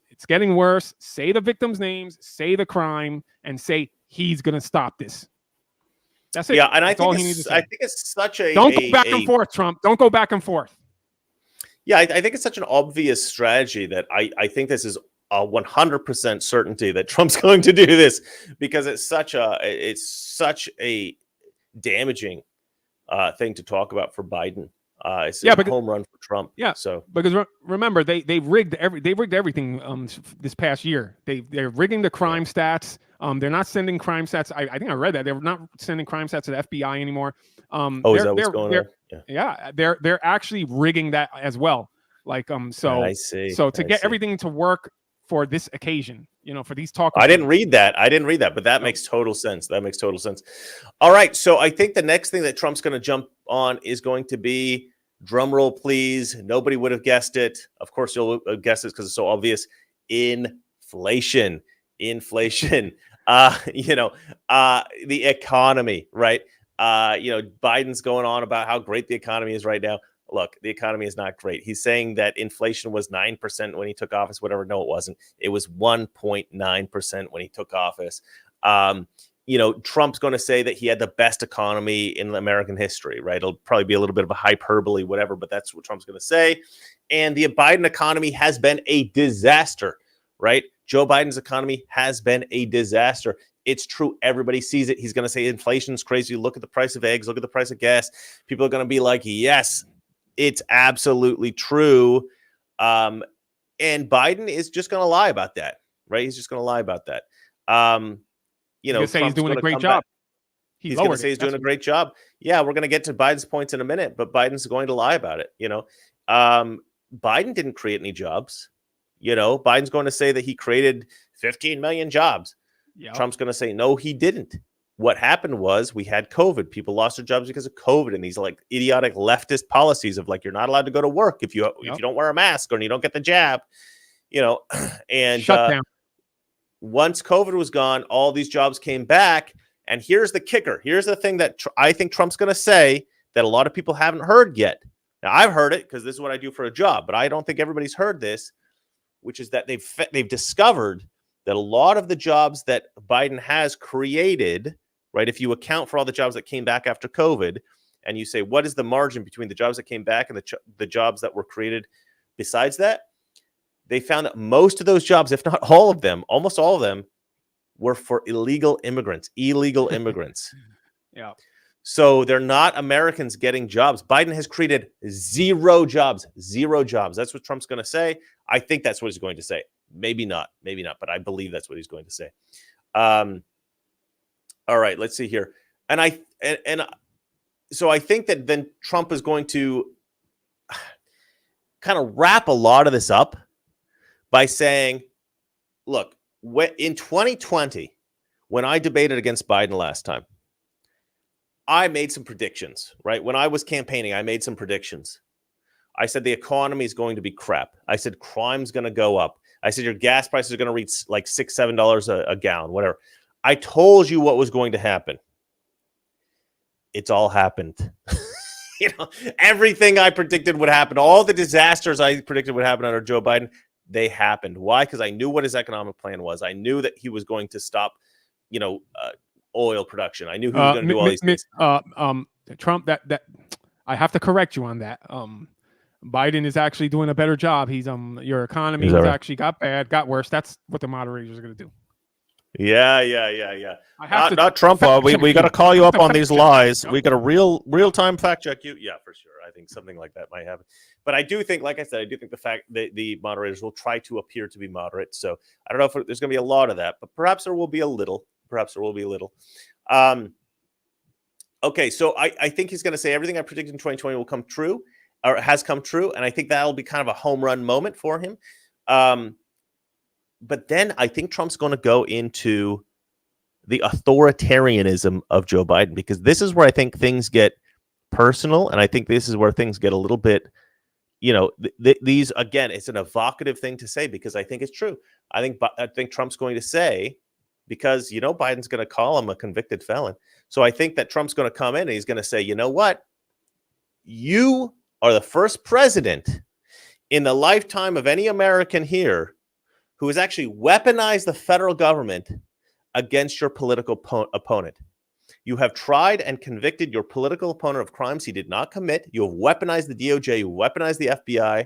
It's getting worse. Say the victims' names, say the crime, and say he's going to stop this. That's it. Yeah, and that's all he needs to say. I think it's such a... Don't go back and forth, Trump. Don't go back and forth. Yeah, I think it's such an obvious strategy that I think this is a 100% certainty that Trump's going to do this, because it's such a damaging thing to talk about for Biden. It's a home run for Trump. Yeah. So because remember, they rigged everything this past year. They're rigging the crime stats. They're not sending crime stats. I think I read that they're not sending crime stats to the FBI anymore. Is that what's going on? Yeah, they're actually rigging that as well. Like so I see. So to get everything to work for this occasion, for these talk. I didn't read that, but that makes total sense. All right, so I think the next thing that Trump's going to jump on is going to be, drum roll please, nobody would have guessed it. Of course you'll guess it because it's so obvious. Inflation. The economy, right? Biden's going on about how great the economy is right now. Look, the economy is not great. He's saying that inflation was 9% when he took office, whatever. No, it wasn't. It was 1.9% when he took office. Trump's going to say that he had the best economy in American history, right? It'll probably be a little bit of a hyperbole, whatever, but that's what Trump's going to say. And the Biden economy has been a disaster, right? Joe Biden's economy has been a disaster. It's true. Everybody sees it. He's going to say inflation's crazy. Look at the price of eggs. Look at the price of gas. People are going to be like, yes, it's absolutely true. And Biden is just going to lie about that, right? He's just going to lie about that. Say he's doing a great job. He's going to say he's doing a great job. Yeah, we're going to get to Biden's points in a minute, but Biden's going to lie about it. Biden didn't create any jobs. Biden's going to say that he created 15 million jobs. Yep. Trump's going to say, no, he didn't. What happened was we had COVID. People lost their jobs because of COVID and these like idiotic leftist policies of like, you're not allowed to go to work if you don't wear a mask or you don't get the jab, and shut down. Once COVID was gone, all these jobs came back. And here's the kicker. Here's the thing that I think Trump's going to say that a lot of people haven't heard yet. Now, I've heard it because this is what I do for a job, but I don't think everybody's heard this, which is that they've discovered that a lot of the jobs that Biden has created, right, if you account for all the jobs that came back after COVID, and you say, what is the margin between the jobs that came back and the jobs that were created besides that? They found that most of those jobs, if not all of them, almost all of them, were for illegal immigrants. Yeah. So they're not Americans getting jobs. Biden has created zero jobs. That's what Trump's going to say. I think that's what he's going to say. Maybe not, but I believe that's what he's going to say. All right, let's see here. So I think that then Trump is going to kind of wrap a lot of this up by saying, look, in 2020, when I debated against Biden last time, I made some predictions, right? When I was campaigning, I made some predictions. I said the economy is going to be crap. I said crime's going to go up. I said your gas prices are going to reach like $6, $7 a gallon, whatever. I told you what was going to happen. It's all happened. Everything I predicted would happen, all the disasters I predicted would happen under Joe Biden, they happened. Why? Because I knew what his economic plan was. I knew that he was going to stop, oil production. I knew he was going to do all these things. Trump, that I have to correct you on that. Biden is actually doing a better job. He's your economy has actually got worse. That's what the moderators are going to do. Yeah. I have not Trump. We got to call you up on these lies. We got a real time fact check you. Yeah, for sure. I think something like that might happen. But I do think, like I said, I do think the fact that the moderators will try to appear to be moderate. So I don't know if there's going to be a lot of that, but perhaps there will be a little. Okay, so I think he's going to say everything I predicted in 2020 will come true, or has come true, and I think that'll be kind of a home run moment for him. But then I think Trump's going to go into the authoritarianism of Joe Biden, because this is where I think things get personal, and I think this is where things get a little bit, these, again, it's an evocative thing to say because I think it's true. I think Trump's going to say, because, Biden's going to call him a convicted felon. So I think that Trump's going to come in and he's going to say, you know what? You are the first president in the lifetime of any American here who has actually weaponized the federal government against your political opponent. You have tried and convicted your political opponent of crimes he did not commit. You have weaponized the DOJ. You weaponized the FBI.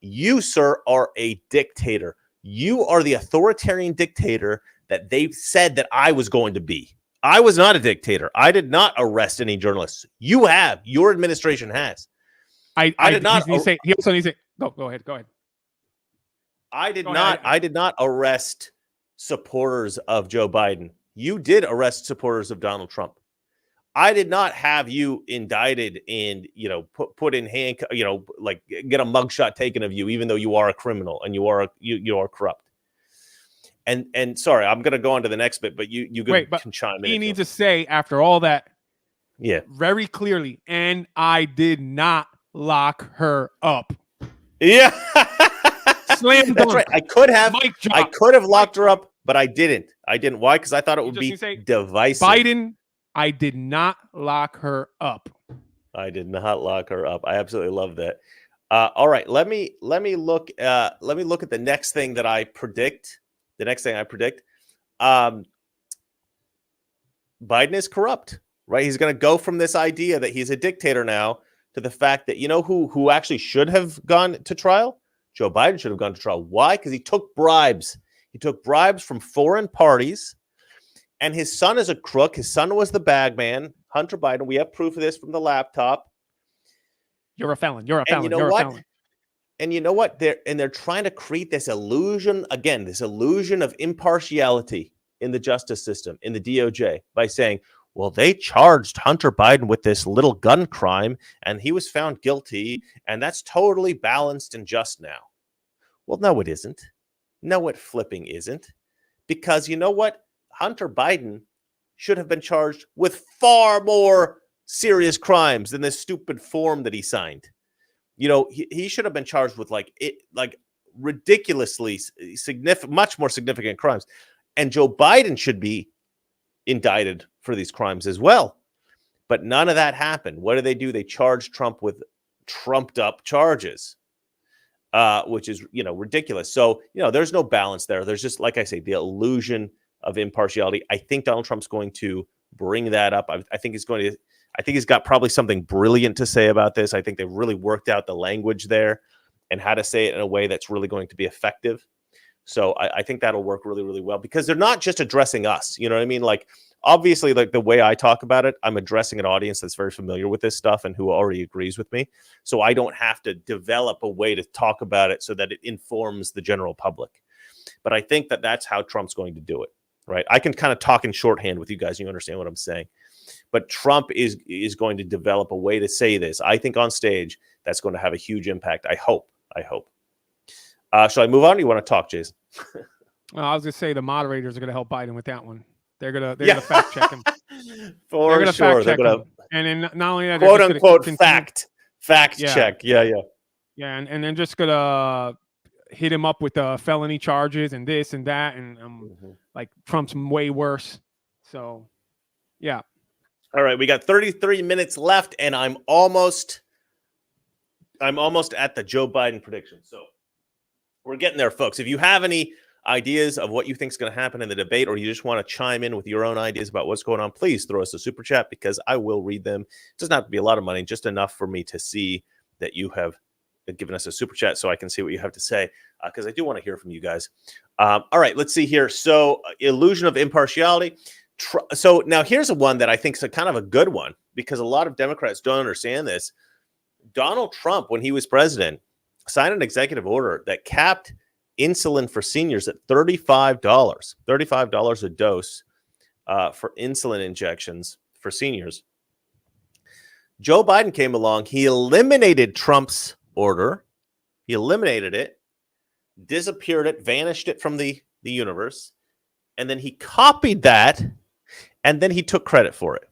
You, sir, are a dictator. You are the authoritarian dictator that they said that I was going to be. I was not a dictator. I did not arrest any journalists. You have. Your administration has. I did not. He also needs to go ahead. I did not arrest supporters of Joe Biden. You did arrest supporters of Donald Trump. I did not have you indicted and, put in handcuffs, like get a mugshot taken of you, even though you are a criminal and you are corrupt. And sorry, I'm going to go on to the next bit, but you can chime in. He needs to say, after all that, very clearly, and I did not lock her up. Yeah. Slam dunk. That's right. I could have locked her up, but I didn't. Why? Because I thought it would be divisive. Biden, I did not lock her up. I did not lock her up. I absolutely love that. All right, let me look at the next thing that I predict. The next thing I predict, Biden is corrupt, right? He's going to go from this idea that he's a dictator now to the fact that, who actually should have gone to trial? Joe Biden should have gone to trial. Why? Because he took bribes. He took bribes from foreign parties, and his son is a crook. His son was the bag man, Hunter Biden. We have proof of this from the laptop. You're a felon. You're a felon. You're a felon. And you know what? They're trying to create this illusion, again, this illusion of impartiality in the justice system, in the DOJ, by saying, well, they charged Hunter Biden with this little gun crime, and he was found guilty, and that's totally balanced and just now. Well, no, it isn't. No, it flipping isn't. Because you know what? Hunter Biden should have been charged with far more serious crimes than this stupid form that he signed. He should have been charged with ridiculously significant, much more significant crimes. And Joe Biden should be indicted for these crimes as well. But none of that happened. What do? They charged Trump with trumped up charges, which is, ridiculous. So, there's no balance there. There's just, like I say, the illusion of impartiality. I think Donald Trump's going to bring that up. I think he's got probably something brilliant to say about this. I think they've really worked out the language there and how to say it in a way that's really going to be effective. So I think that'll work really, really well because they're not just addressing us. You know what I mean? Like, obviously, like the way I talk about it, I'm addressing an audience that's very familiar with this stuff and who already agrees with me. So I don't have to develop a way to talk about it so that it informs the general public. But I think that that's how Trump's going to do it, right? I can kind of talk in shorthand with you guys. You understand what I'm saying? But Trump is going to develop a way to say this. I think on stage, that's going to have a huge impact. I hope. Shall I move on? Or you want to talk, Jason? Well, I was going to say the moderators are going to help Biden with that one. They're gonna fact check him. For they're sure. Fact check him. And then not only that, quote unquote fact check. Yeah. Yeah, and then just gonna hit him up with felony charges and this and that, and like Trump's way worse. So, yeah. All right, we got 33 minutes left, and I'm almost at the Joe Biden prediction. So we're getting there, folks. If you have any ideas of what you think is going to happen in the debate, or you just want to chime in with your own ideas about what's going on, please throw us a super chat because I will read them. It doesn't have to be a lot of money, just enough for me to see that you have given us a super chat so I can see what you have to say because I do want to hear from you guys. All right, let's see here. So illusion of impartiality. So now here's a one that I think is a kind of a good one because a lot of Democrats don't understand this. Donald Trump, when he was president, signed an executive order that capped insulin for seniors at $35 a dose for insulin injections for seniors. Joe Biden came along. He eliminated Trump's order. He eliminated it, disappeared it, vanished it from the universe. And then he copied that, and then he took credit for it.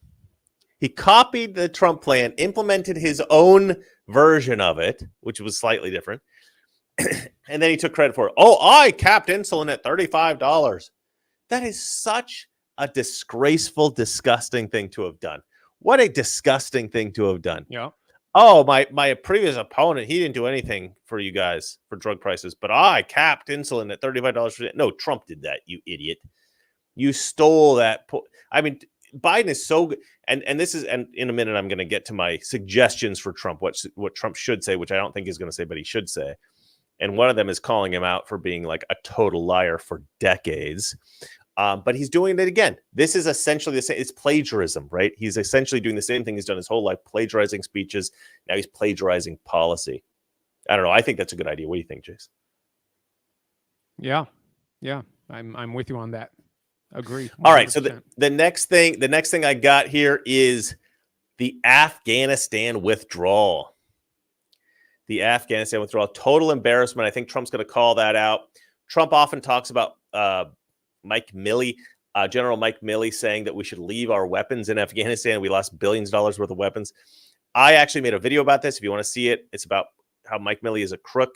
He copied the Trump plan, implemented his own version of it, which was slightly different. And then he took credit for it. Oh, I capped insulin at $35. That is such a disgraceful, disgusting thing to have done. What a disgusting thing to have done. Yeah. Oh, my previous opponent, he didn't do anything for you guys for drug prices, but I capped insulin at $35. No, Trump did that, you idiot. You stole that. I mean, Biden is so good. And this is, and in a minute, I'm going to get to my suggestions for Trump, what Trump should say, which I don't think he's going to say, but he should say. And one of them is calling him out for being like a total liar for decades. But he's doing it again. This is essentially the same. It's plagiarism, right? He's essentially doing the same thing he's done his whole life, plagiarizing speeches. Now he's plagiarizing policy. I don't know. I think that's a good idea. What do you think, Jason? Yeah. I'm with you on that. Agree. 100%. All right. So the next thing I got here is the Afghanistan withdrawal. The Afghanistan withdrawal, total embarrassment. I think Trump's going to call that out. Trump often talks about Mike Milley, General Mike Milley, saying that we should leave our weapons in Afghanistan. We lost billions of dollars worth of weapons. I actually made a video about this. If you want to see it, it's about how Mike Milley is a crook.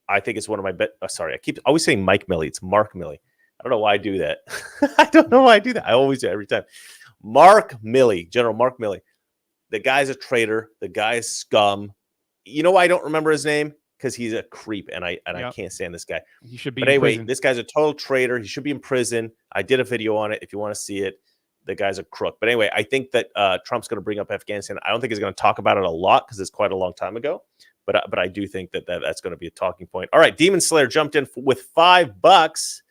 I think it's one of my sorry, I keep always saying Mike Milley. It's Mark Milley. I don't know why I do that. I don't know why I do that. I always do it every time. Mark Milley, General Mark Milley. The guy's a traitor. The guy's scum. You know why I don't remember his name? Because he's a creep, and I can't stand this guy. He should be. But anyway, this guy's a total traitor. He should be in prison. I did a video on it. If you want to see it, the guy's a crook. But anyway, I think that Trump's going to bring up Afghanistan. I don't think he's going to talk about it a lot because it's quite a long time ago. But I do think that's going to be a talking point. All right, Demon Slayer jumped in with $5.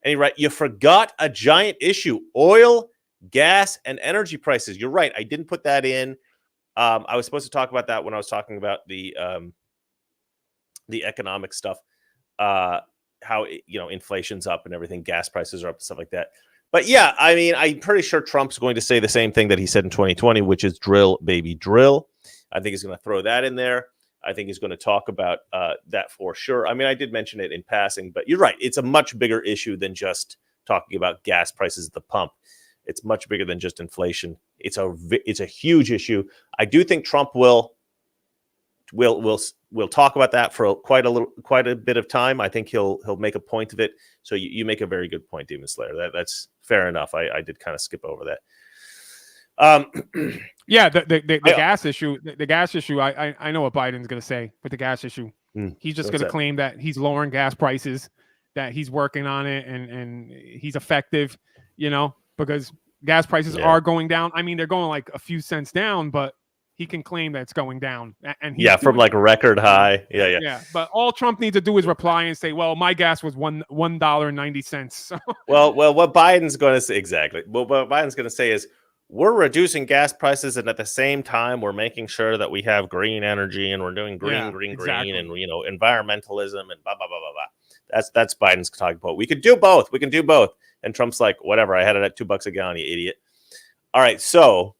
And he right, you forgot a giant issue: oil, gas, and energy prices. You're right. I didn't put that in. I was supposed to talk about that when I was talking about the economic stuff, how inflation's up and everything, gas prices are up and stuff like that. But yeah, I mean, I'm pretty sure Trump's going to say the same thing that he said in 2020, which is drill, baby, drill. I think he's going to throw that in there. I think he's going to talk about that for sure. I mean, I did mention it in passing, but you're right. It's a much bigger issue than just talking about gas prices at the pump. It's much bigger than just inflation. It's a huge issue. I do think Trump will talk about that for quite a bit of time. I think he'll make a point of it. So you make a very good point, Demon Slayer. That's fair enough. I did kind of skip over that. Yeah, the gas issue. The gas issue. I know what Biden's going to say with the gas issue. He's just going to claim that he's lowering gas prices, that he's working on it, and he's effective. Because gas prices are going down. I mean, they're going like a few cents down, but he can claim that it's going down. And yeah, from like a record high. Yeah. Yeah, but all Trump needs to do is reply and say, "Well, my gas was $1.90." So. Well, what Biden's going to say exactly? Well, what Biden's going to say is, we're reducing gas prices, and at the same time, we're making sure that we have green energy, and we're doing green, and environmentalism, and blah blah blah blah blah. That's Biden's talking about. We could do both. We can do both. And Trump's like, whatever. I had it at $2 a gallon, you idiot. All right. So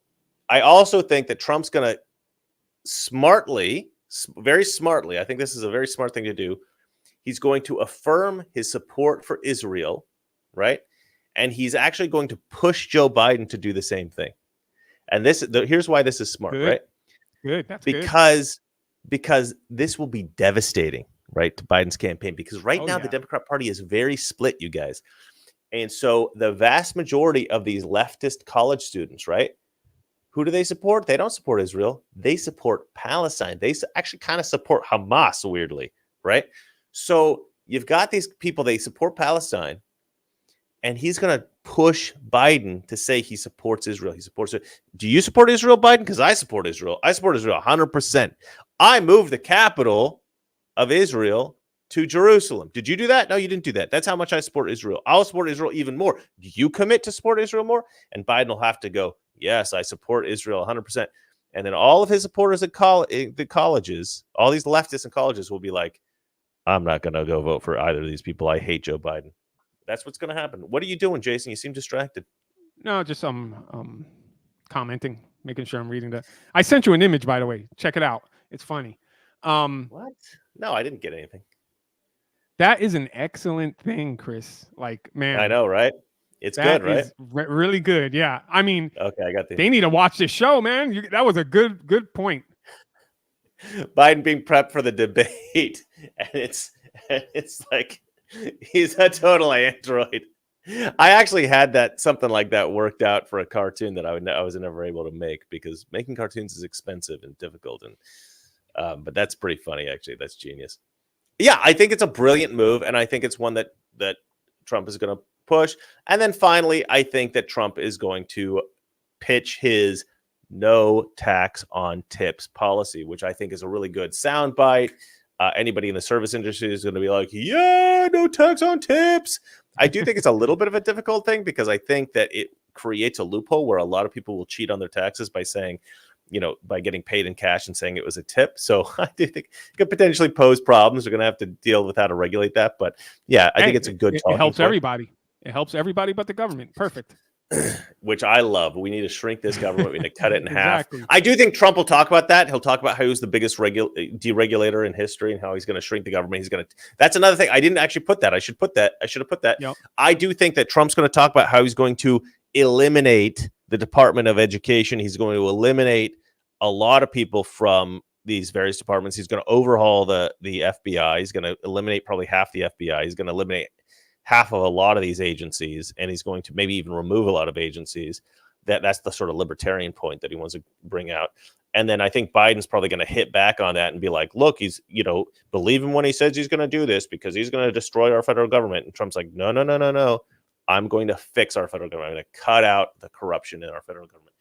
I also think that Trump's going to very smartly, I think this is a very smart thing to do. He's going to affirm his support for Israel, right? And he's actually going to push Joe Biden to do the same thing. And here's why this is smart, right? Good. That's because this will be devastating, right, to Biden's campaign. Because right now the Democrat Party is very split, you guys. And so the vast majority of these leftist college students, right? Who do they support? They don't support Israel. They support Palestine. They actually kind of support Hamas, weirdly, right? So you've got these people, they support Palestine, and he's going to push Biden to say he supports Israel. He supports it. Do you support Israel, Biden? Because I support Israel. I support Israel 100%. I moved the capital of Israel to Jerusalem. Did you do that? No, you didn't do that. That's how much I support Israel. I'll support Israel even more. Do you commit to support Israel more? And Biden will have to go, yes, I support Israel 100%. And then all of his supporters at the colleges, all these leftists in colleges will be like, I'm not going to go vote for either of these people. I hate Joe Biden. That's what's going to happen. What are you doing, Jason? You seem distracted. No, just commenting, making sure I'm reading that. I sent you an image, by the way. Check it out. It's funny. What? No, I didn't get anything. That is an excellent thing, Chris. Like, man. I know, right? It's good, right? Really good. Yeah. I mean, okay, I got they need to watch this show, man. That was a good point. Biden being prepped for the debate, and it's like he's a total android. I actually had something like that worked out for a cartoon that I was never able to make, because making cartoons is expensive and difficult, and but that's pretty funny, actually. That's genius. Yeah, I think it's a brilliant move, and I think it's one that Trump is going to push. And then finally, I think that Trump is going to pitch his no tax on tips policy, which I think is a really good soundbite. Anybody in the service industry is going to be like, yeah, no tax on tips. I do think it's a little bit of a difficult thing, because I think that it creates a loophole where a lot of people will cheat on their taxes by saying, by getting paid in cash and saying it was a tip. So I do think it could potentially pose problems. We're going to have to deal with how to regulate that. But yeah, I think it's a good talking point. It helps point. everybody. It helps everybody but the government. Perfect. Which I love. We need to shrink this government. We need to cut it in half. I do think Trump will talk about that. He'll talk about how he was the biggest deregulator in history and how he's going to shrink the government. That's another thing. I didn't actually put that. I should have put that. Yep. I do think that Trump's going to talk about how he's going to eliminate the Department of Education. He's going to eliminate a lot of people from these various departments. He's going to overhaul the FBI. He's going to eliminate probably half the FBI. He's going to eliminate half of a lot of these agencies, and he's going to maybe even remove a lot of agencies. That's the sort of libertarian point that he wants to bring out. And then I think Biden's probably going to hit back on that and be like, look, he's, believe him when he says he's going to do this, because he's going to destroy our federal government. And Trump's like, no. I'm going to fix our federal government. I'm going to cut out the corruption in our federal government.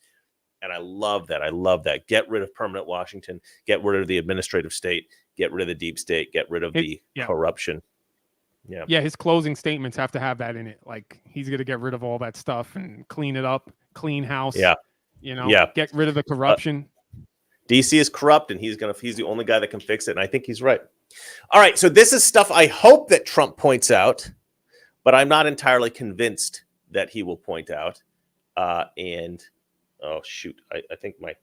And I love that. Get rid of permanent Washington, get rid of the administrative state, get rid of the deep state, get rid of the corruption. Yeah, his closing statements have to have that in it. Like, he's going to get rid of all that stuff and clean it up, clean house. Yeah. Get rid of the corruption. DC is corrupt, and he's the only guy that can fix it. And I think he's right. All right. So this is stuff I hope that Trump points out, but I'm not entirely convinced that he will point out. And oh shoot, I think my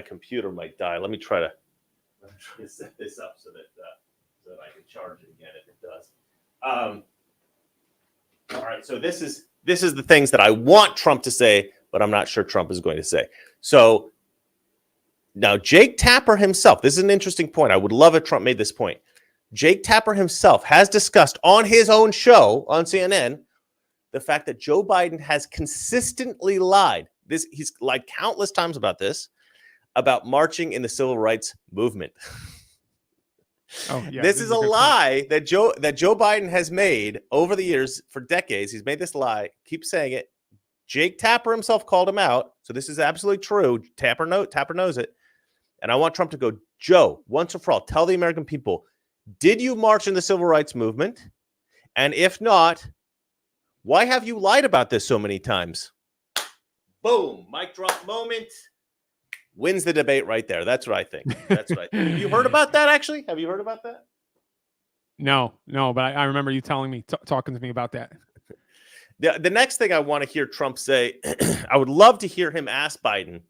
computer might die. Let me try to set this up so that I can charge it again if it does. All right, so this is the things that I want Trump to say, but I'm not sure Trump is going to say. So now Jake Tapper himself, this is an interesting point. I would love if Trump made this point. Jake Tapper himself has discussed on his own show on CNN the fact that Joe Biden has consistently lied. He's lied countless times about marching in the civil rights movement. Oh, yeah, this is a lie that Joe Biden has made over the years for decades. He's made this lie, keep saying it, Jake Tapper himself called him out. So this is absolutely true. Tapper knows it. And I want Trump to go, Joe, once and for all, tell the American people, did you march in the civil rights movement? And if not, why have you lied about this so many times? Boom. Mic drop moment. Wins the debate right there. That's what I think. That's what I think. Have you heard about that, actually? Have you heard about that? No, but I remember you telling me, talking to me about that. The next thing I want to hear Trump say, I would love to hear him ask Biden.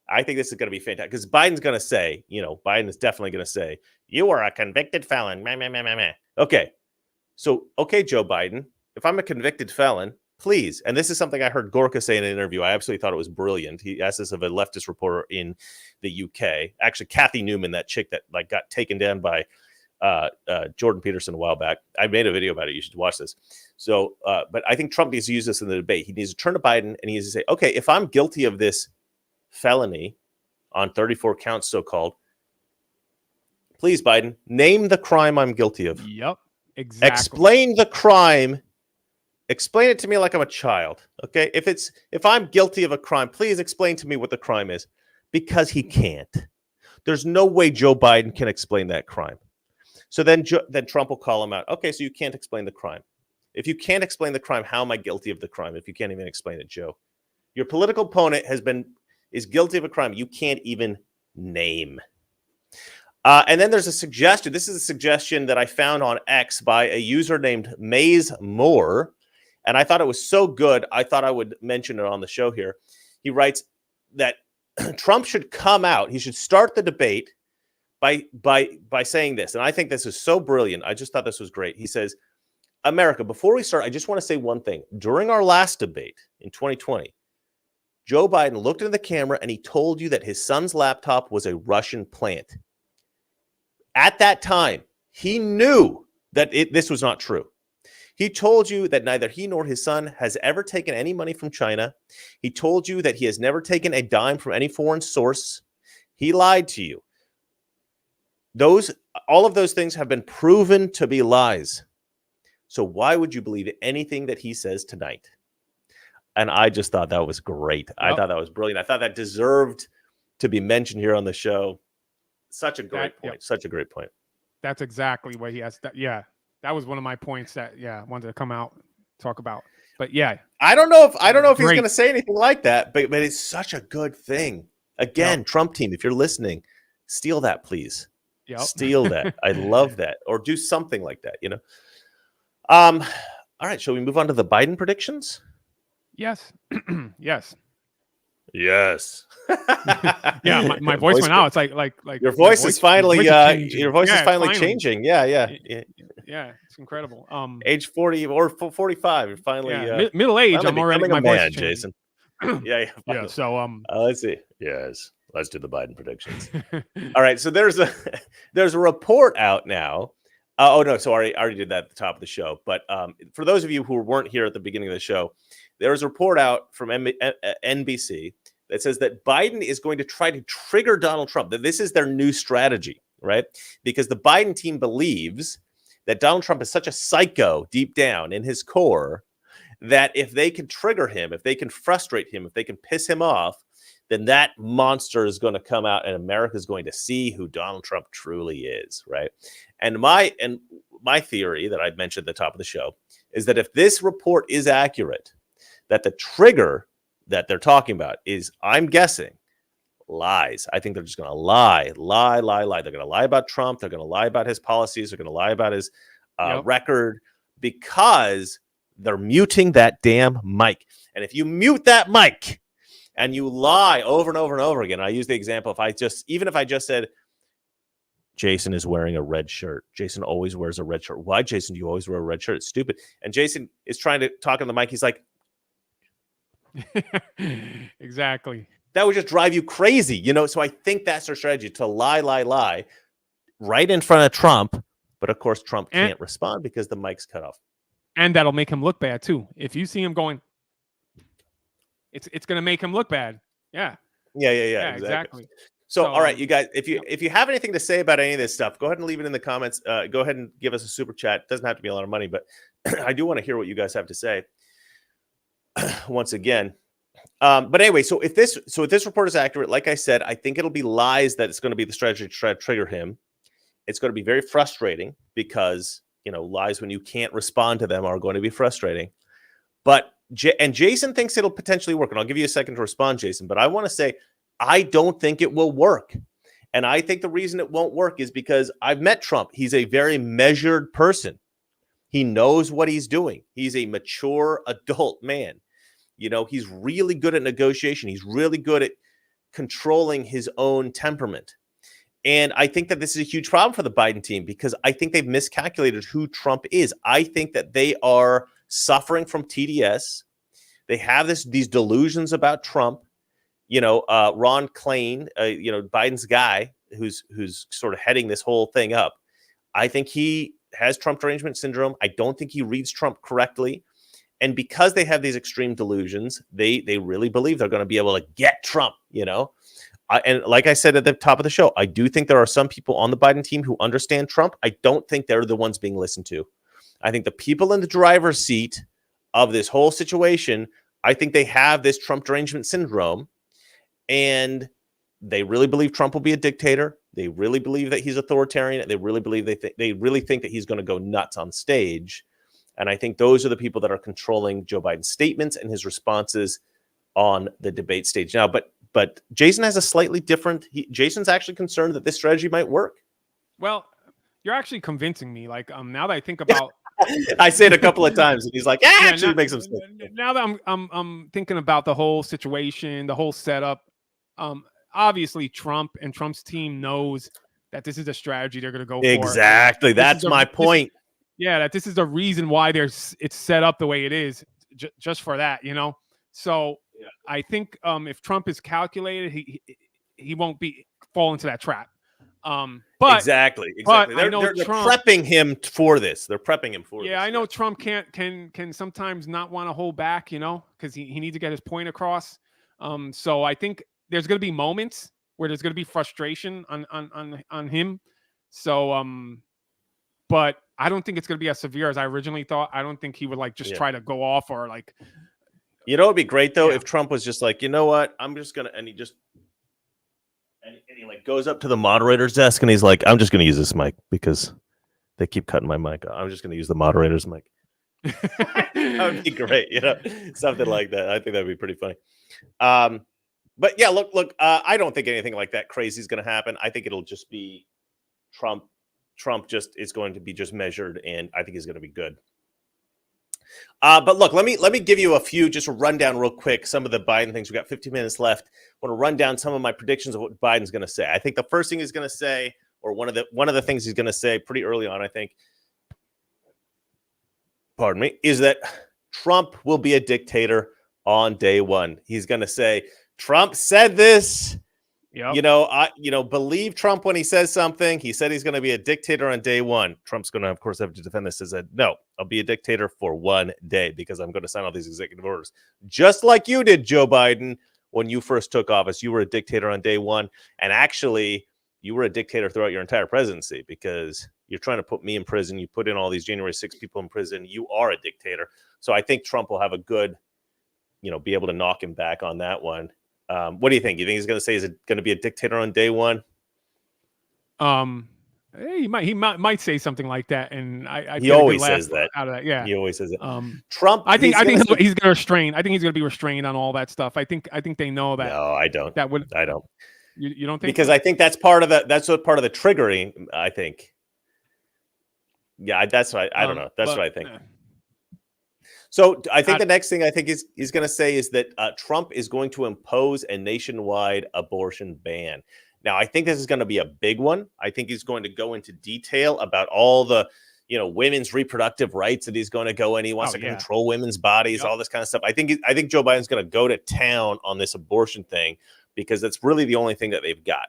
I think this is going to be fantastic because Biden's going to say, Biden is definitely going to say, you are a convicted felon. Meh, meh, meh, meh, meh. Okay. So, okay, Joe Biden, if I'm a convicted felon, please. And this is something I heard Gorka say in an interview. I absolutely thought it was brilliant. He asked this of a leftist reporter in the UK. Actually, Kathy Newman, that chick that got taken down by Jordan Peterson a while back. I made a video about it. You should watch this. So, but I think Trump needs to use this in the debate. He needs to turn to Biden and he needs to say, okay, if I'm guilty of this felony on 34 counts, so-called, please, Biden, name the crime I'm guilty of. Yep, exactly. Explain the crime. Explain it to me like I'm a child. Okay, if I'm guilty of a crime, please explain to me what the crime is, because he can't. There's no way Joe Biden can explain that crime. So then Trump will call him out. Okay, so you can't explain the crime. If you can't explain the crime, how am I guilty of the crime? If you can't even explain it, Joe, your political opponent is guilty of a crime you can't even name. And then there's a suggestion. This is a suggestion that I found on X by a user named Maze Moore. And I thought it was so good, I thought I would mention it on the show here. He writes that Trump should come out. He should start the debate by saying this. And I think this is so brilliant. I just thought this was great. He says, America, before we start, I just want to say one thing. During our last debate in 2020, Joe Biden looked into the camera and he told you that his son's laptop was a Russian plant. At that time, he knew that this was not true. He told you that neither he nor his son has ever taken any money from China. He told you that he has never taken a dime from any foreign source. He lied to you. All of those things have been proven to be lies. So why would you believe anything that he says tonight? And I just thought that was great. Yep. I thought that was brilliant. I thought that deserved to be mentioned here on the show. Such a great point. Yep. Such a great point. That's exactly what he has. Yeah. That was one of my points that I wanted to come out talk about. But yeah, I don't know if he's going to say anything like that, but it's such a good thing. Again, yep. Trump team, if you're listening, steal that, please. Yep. Steal that. I love that. Or do something like that, All right, shall we move on to the Biden predictions? Yes. Yes. Yes. Yeah, my voice went out. It's like your voice is finally changing. Yeah. It's incredible. Age 40 or 45, you're finally middle age. I'm already my voice, Jason. Yeah. So let's see. Yes, let's do the Biden predictions. All right. So there's a report out now. Oh no, sorry, I already did that at the top of the show. But for those of you who weren't here at the beginning of the show, there was a report out from NBC that says that Biden is going to try to trigger Donald Trump. That this is their new strategy, right? Because the Biden team believes that Donald Trump is such a psycho deep down in his core that if they can trigger him, if they can frustrate him, if they can piss him off, then that monster is going to come out and America is going to see who Donald Trump truly is, right? And my theory that I mentioned at the top of the show is that if this report is accurate, that the trigger that they're talking about is, I'm guessing, lies. I think they're just going to lie. They're going to lie about Trump. They're going to lie about his policies. They're going to lie about his record, because they're muting that damn mic. And if you mute that mic and you lie over and over and over again, I use the example, if I just said, Jason is wearing a red shirt. Jason always wears a red shirt. Why, Jason, do you always wear a red shirt? It's stupid. And Jason is trying to talk on the mic. He's like, exactly. That would just drive you crazy, So I think that's their strategy, to lie right in front of Trump. But of course, Trump can't respond because the mic's cut off. And that'll make him look bad too. If you see him going, it's going to make him look bad. Yeah, exactly. So, all right, you guys, if you have anything to say about any of this stuff, go ahead and leave it in the comments. Go ahead and give us a super chat. It doesn't have to be a lot of money, but I do want to hear what you guys have to say. once again. But anyway, so if this report is accurate, like I said, I think it'll be lies that it's going to be the strategy to try to trigger him. It's going to be very frustrating because, lies when you can't respond to them are going to be frustrating. But and Jason thinks it'll potentially work. And I'll give you a second to respond, Jason. But I want to say, I don't think it will work. And I think the reason it won't work is because I've met Trump. He's a very measured person. He knows what he's doing. He's a mature adult man. He's really good at negotiation. He's really good at controlling his own temperament. And I think that this is a huge problem for the Biden team because I think they've miscalculated who Trump is. I think that they are suffering from TDS. They have these delusions about Trump. Ron Klain, Biden's guy who's sort of heading this whole thing up. I think he has Trump derangement syndrome. I don't think he reads Trump correctly. And because they have these extreme delusions, they really believe they're going to be able to get Trump, and like I said at the top of the show, I do think there are some people on the Biden team who understand Trump. I don't think they're the ones being listened to. I think the people in the driver's seat of this whole situation, I think they have this Trump derangement syndrome, and they really believe Trump will be a dictator. They really believe that he's authoritarian. They really believe they really think that he's going to go nuts on stage. And I think those are the people that are controlling Joe Biden's statements and his responses on the debate stage now. But Jason has a slightly different. Jason's actually concerned that this strategy might work. Well, you're actually convincing me. Like now that I think about, I say it a couple of times, and he's like, actually makes some sense. Now that I'm thinking about the whole situation, the whole setup. Obviously, Trump and Trump's team knows that this is a strategy they're going to go for. Exactly, that's my point. That this is the reason why it's set up the way it is, just for that, So yeah. I think if Trump is calculated, he won't fall into that trap. But exactly. But they're prepping him for this. They're prepping him for this. Yeah, I know Trump can sometimes not want to hold back, because he needs to get his point across. So I think there's going to be moments where there's going to be frustration on him. So but I don't think it's going to be as severe as I originally thought. I don't think he would try to go off or like. It'd be great though if Trump was just like, you know what, I'm just gonna, and he goes up to the moderator's desk and he's like, I'm just gonna use this mic because they keep cutting my mic. I'm just gonna use the moderator's mic. That would be great, something like that. I think that'd be pretty funny. But yeah, look, I don't think anything like that crazy is gonna happen. I think it'll just be Trump just is going to be just measured, and I think he's going to be good. But look, let me give you just a rundown real quick. Some of the Biden things. We've got 15 minutes left. I want to run down some of my predictions of what Biden's going to say. I think the first thing he's going to say, or one of the things he's going to say pretty early on, I think, is that Trump will be a dictator on day one. He's going to say, Trump said this. Yep. Believe Trump when he says something. He said he's going to be a dictator on day one. Trump's going to, of course, have to defend this. Said, no, I'll be a dictator for 1 day because I'm going to sign all these executive orders. Just like you did, Joe Biden, when you first took office. You were a dictator on day one. And actually, you were a dictator throughout your entire presidency because you're trying to put me in prison. You put in all these January 6 people in prison. You are a dictator. So I think Trump will have a good, be able to knock him back on that one. What do you think? You think he's going to say is it going to be a dictator on day one? He might say something like that, and he always says that. Out of that, yeah, he always says it. Trump, I think he's going to restrain. I think he's going to be restrained on all that stuff. I think they know that. No, I don't. I don't. You don't think? Because I think that's part of the triggering. I think. Yeah, that's what I don't know. That's what I think. So I think the next thing I think he's going to say is that Trump is going to impose a nationwide abortion ban. Now, I think this is going to be a big one. I think he's going to go into detail about all the, women's reproductive rights that he's going to go in. He wants to control women's bodies, all this kind of stuff. I think Joe Biden's going to go to town on this abortion thing because that's really the only thing that they've got.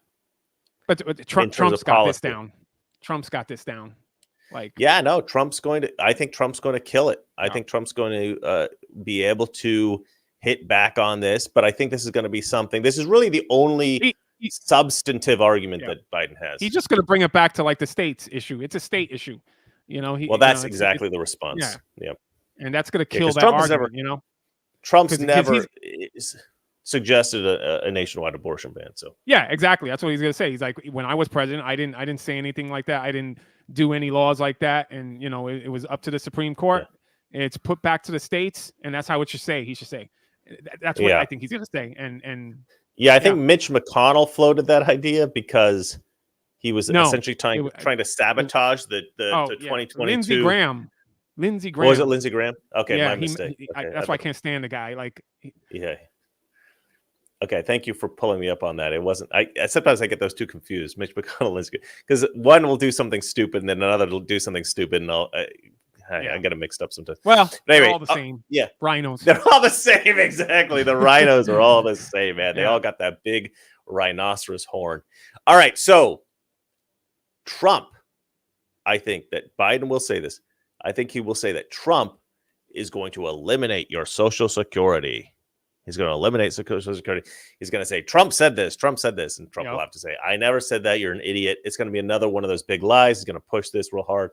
But Trump's got this down. Trump's got this down. I think Trump's going to kill it. I think Trump's going to be able to hit back on this, but I think this is going to be something. This is really the only substantive argument that Biden has. He's just going to bring it back to the states issue. It's a state issue, That's exactly the response. Yeah, and that's going to kill that argument. Trump's never suggested a nationwide abortion ban. So yeah, exactly. That's what he's gonna say. He's like, when I was president, I didn't say anything like that. I didn't do any laws like that, and it was up to the Supreme Court. Yeah. It's put back to the states, and that's how it should say. He should say. That's what I think he's gonna say. And yeah, I think Mitch McConnell floated that idea because he was essentially trying to sabotage the 2022. Lindsey Graham. Oh, was it Lindsey Graham? Okay, my mistake. That's why I can't stand the guy. Like, yeah. Okay, thank you for pulling me up on that. It wasn't. Sometimes I get those two confused. Mitch McConnell, Lindsey, because one will do something stupid, and then another will do something stupid, and I get them mixed up sometimes. Well, but anyway, they're all the same. Yeah, rhinos. They're all the same. Exactly. The rhinos are all the same, man. They all got that big rhinoceros horn. All right, so Trump. I think that Biden will say this. I think he will say that Trump is going to eliminate your Social Security. He's going to eliminate Social Security. He's going to say, Trump said this, and Trump will have to say, I never said that, you're an idiot. It's going to be another one of those big lies. He's going to push this real hard.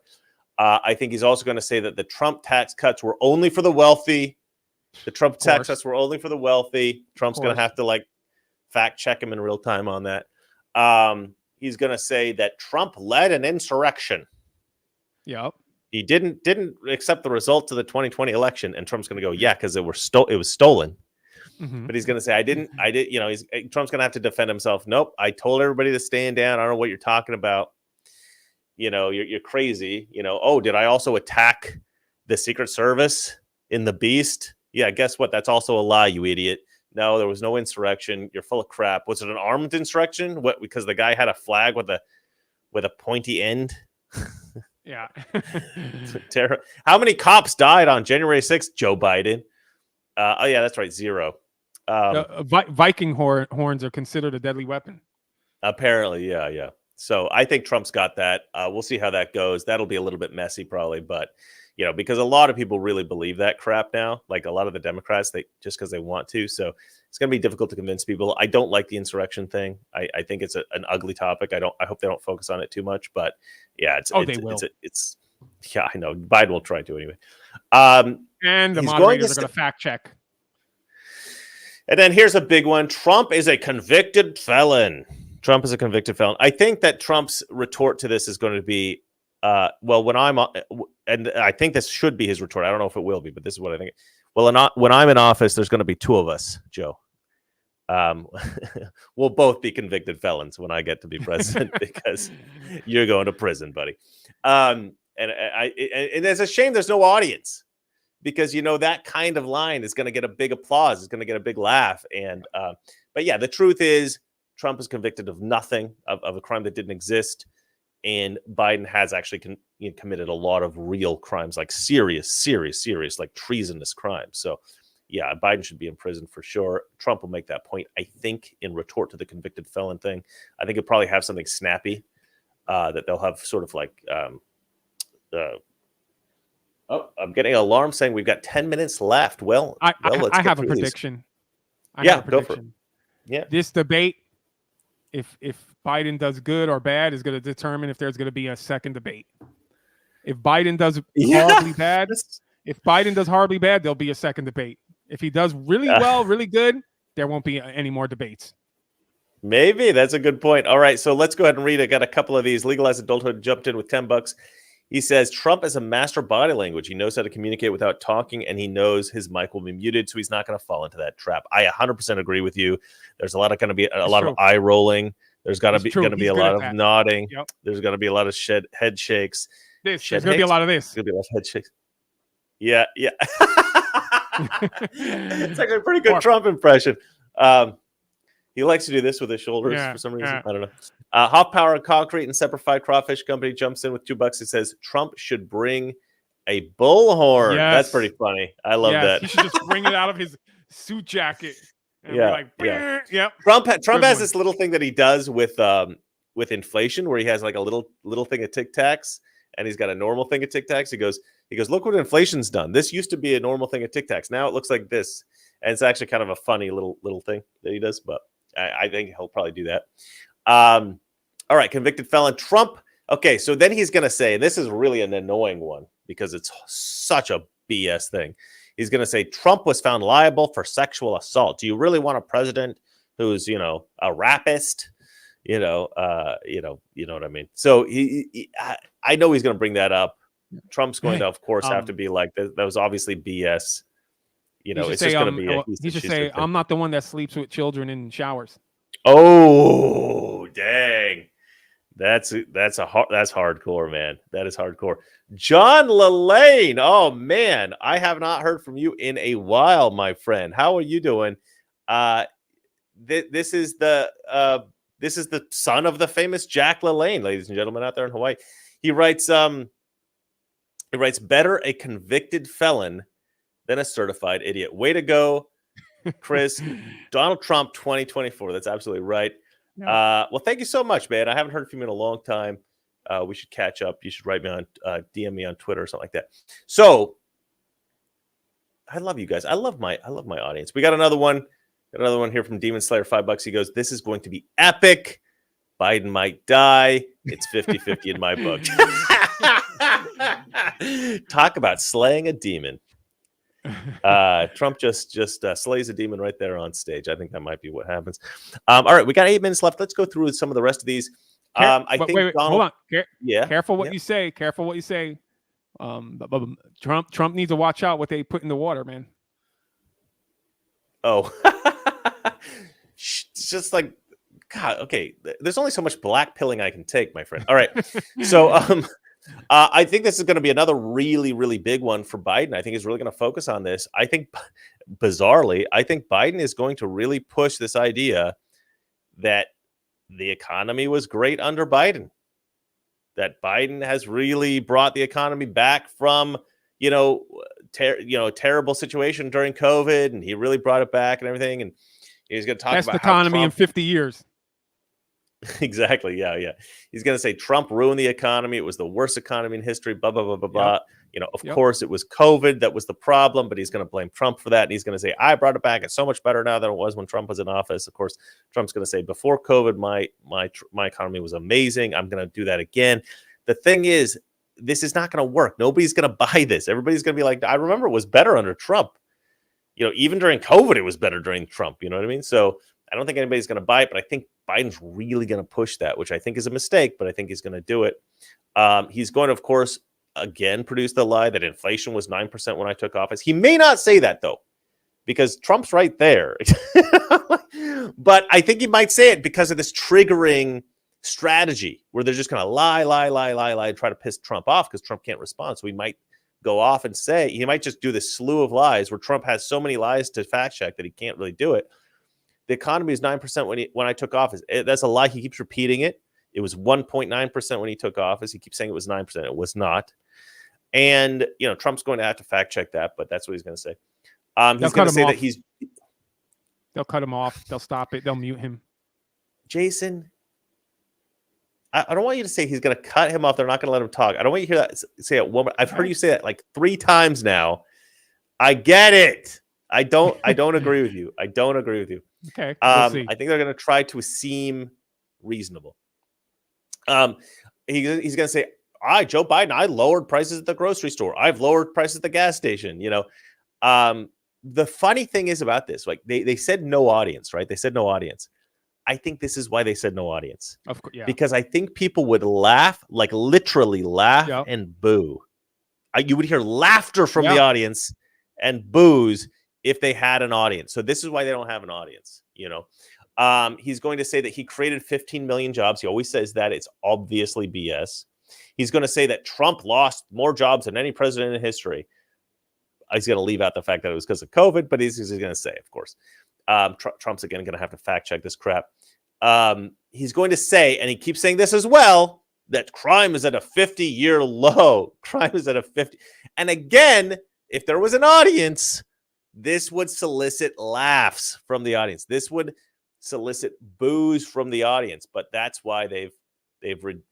I think he's also going to say that the Trump tax cuts were only for the wealthy. The Trump tax cuts were only for the wealthy. Trump's going to have to fact check him in real time on that. He's going to say that Trump led an insurrection. Yep. He didn't accept the results of the 2020 election, and Trump's going to go, yeah, because it was stolen. Mm-hmm. But he's going to say, I did. Trump's going to have to defend himself. Nope. I told everybody to stand down. I don't know what you're talking about. You're crazy. Oh, did I also attack the Secret Service in the Beast? Yeah. Guess what? That's also a lie, you idiot. No, there was no insurrection. You're full of crap. Was it an armed insurrection? What? Because the guy had a flag with a pointy end. Yeah. How many cops died on January 6th, Joe Biden? Oh, yeah, that's right. 0. Viking horns are considered a deadly weapon. Apparently, yeah. So I think Trump's got that. We'll see how that goes. That'll be a little bit messy probably, but, because a lot of people really believe that crap now, like a lot of the Democrats, just because they want to. So it's going to be difficult to convince people. I don't like the insurrection thing. I think it's an ugly topic. I hope they don't focus on it too much, but yeah, they will. Yeah, I know. Biden will try to anyway. And the moderators are going to fact check. And then here's a big one. Trump is a convicted felon. I think that Trump's retort to this is going to be, and I think this should be his retort. I don't know if it will be, but this is what I think. Well, when I'm in office, there's going to be 2 of us, Joe. We'll both be convicted felons when I get to be president because you're going to prison, buddy. And it's a shame there's no audience. Because that kind of line is going to get a big applause. It's going to get a big laugh. And but yeah, the truth is Trump is convicted of nothing, of a crime that didn't exist, and Biden has actually committed a lot of real crimes, like serious, like treasonous crimes. So yeah, Biden should be in prison for sure. Trump will make that point, I think, in retort to the convicted felon thing. I think he'll probably have something snappy that they'll have sort of like. Oh, I'm getting an alarm saying we've got 10 minutes left. Well, I have a prediction. Go for it. Yeah. This debate, if Biden does good or bad, is going to determine if there's going to be a second debate. If Biden does horribly bad, there'll be a second debate. If he does really well, really good, there won't be any more debates. Maybe that's a good point. All right, so let's go ahead and read. I got a couple of these. Legalized Adulthood jumped in with $10. He says, Trump is a master body language. He knows how to communicate without talking, and he knows his mic will be muted, so he's not going to fall into that trap. I 100% agree with you. There's going to be a lot of eye rolling. There's going to be a lot of nodding. Yep. There's going to be a lot of head shakes. There's going to be a lot of this. There's going to be a lot of head shakes. Yeah. It's like a pretty good Trump impression. He likes to do this with his shoulders for some reason. I don't know. Hop Power Concrete and Semperfi Crawfish Company jumps in with $2. It says Trump should bring a bullhorn. Yes. That's pretty funny. I love that. He should just bring it out of his suit jacket. And Yep. Trump has this little thing that he does with inflation, where he has like a little thing of Tic Tacs, and he's got a normal thing of Tic Tacs. He goes, look what inflation's done. This used to be a normal thing of Tic Tacs. Now it looks like this, and it's actually kind of a funny little thing that he does. But I think he'll probably do that. All right, convicted felon Trump. Okay, so then he's going to say, this is really an annoying one because it's such a BS thing. He's going to say Trump was found liable for sexual assault. Do you really want a president who's, a rapist? You know what I mean? So I know he's going to bring that up. Trump's going to, of course, have to be like, that was obviously BS. It's just going to be he should say, I'm not the one that sleeps with children in showers. Oh, dang. That's hardcore, man. That is hardcore. John LaLanne. Oh man, I have not heard from you in a while, my friend. How are you doing? This is the son of the famous Jack LaLanne, ladies and gentlemen, out there in Hawaii. He writes better a convicted felon than a certified idiot. Way to go, Chris. Donald Trump 2024. That's absolutely right. Yeah. Well, thank you so much, man. I haven't heard from you in a long time. We should catch up. You should write me on DM me on Twitter or something like that. So I love you guys. I love my audience. We got another one. Got another one here from Demon Slayer, $5. He goes, this is going to be epic. Biden might die. It's 50-50 in my book. Talk about slaying a demon. Trump just slays a demon right there on stage. I think that might be what happens. All right, we got 8 minutes left. Let's go through some of the rest of these. I think wait, Donald, hold on. Yeah, careful what you say. Careful what you say. Trump needs to watch out what they put in the water, man. Oh, it's just like, God. Okay, there's only so much black pilling I can take, my friend. All right, so I think this is going to be another really, really big one for Biden. I think he's really going to focus on this. I think, bizarrely, Biden is going to really push this idea that the economy was great under Biden, that Biden has really brought the economy back from, terrible situation during COVID, and he really brought it back and everything. And he's going to talk best about economy in 50 years. Exactly. Yeah. He's going to say Trump ruined the economy. It was the worst economy in history. Blah, blah, blah, blah, blah. Of course, it was COVID that was the problem, but he's going to blame Trump for that. And he's going to say, I brought it back. It's so much better now than it was when Trump was in office. Of course, Trump's going to say, before COVID, my economy was amazing. I'm going to do that again. The thing is, this is not going to work. Nobody's going to buy this. Everybody's going to be like, I remember it was better under Trump. Even during COVID, it was better during Trump. You know what I mean? So I don't think anybody's going to buy it, but I think Biden's really going to push that, which I think is a mistake, but I think he's going to do it. He's going to, of course, again, produce the lie that inflation was 9% when I took office. He may not say that, though, because Trump's right there. But I think he might say it because of this triggering strategy where they're just going to lie, try to piss Trump off because Trump can't respond. So he might go off and say, he might just do this slew of lies where Trump has so many lies to fact check that he can't really do it. The economy is 9% when I took office. That's a lie. He keeps repeating it. It was 1.9% when he took office. He keeps saying it was 9%. It was not. And, Trump's going to have to fact check that, but that's what he's going to say. He's going to say that they'll cut him off. They'll stop it. They'll mute him. Jason, I don't want you to say he's going to cut him off. They're not going to let him talk. I don't want you to hear that. Say it one more. I've heard you say that like 3 times now. I get it. I don't agree with you. I don't agree with you. Okay. We'll see. I think they're going to try to seem reasonable. He's going to say, Joe Biden, I lowered prices at the grocery store. I've lowered prices at the gas station. The funny thing is about this, like they said no audience, right? They said no audience. I think this is why they said no audience. Of course, yeah. Because I think people would laugh, like literally laugh and boo. You would hear laughter from the audience and boos if they had an audience. So this is why they don't have an audience, He's going to say that he created 15 million jobs. He always says that. It's obviously BS. He's going to say that Trump lost more jobs than any president in history. He's going to leave out the fact that it was because of COVID, but he's going to say, of course. Trump's again going to have to fact check this crap. He's going to say, and he keeps saying this as well, that crime is at a 50-year low. Crime is at a 50. And again, if there was an audience, this would solicit laughs from the audience. This would solicit boos from the audience. But that's why they've gotten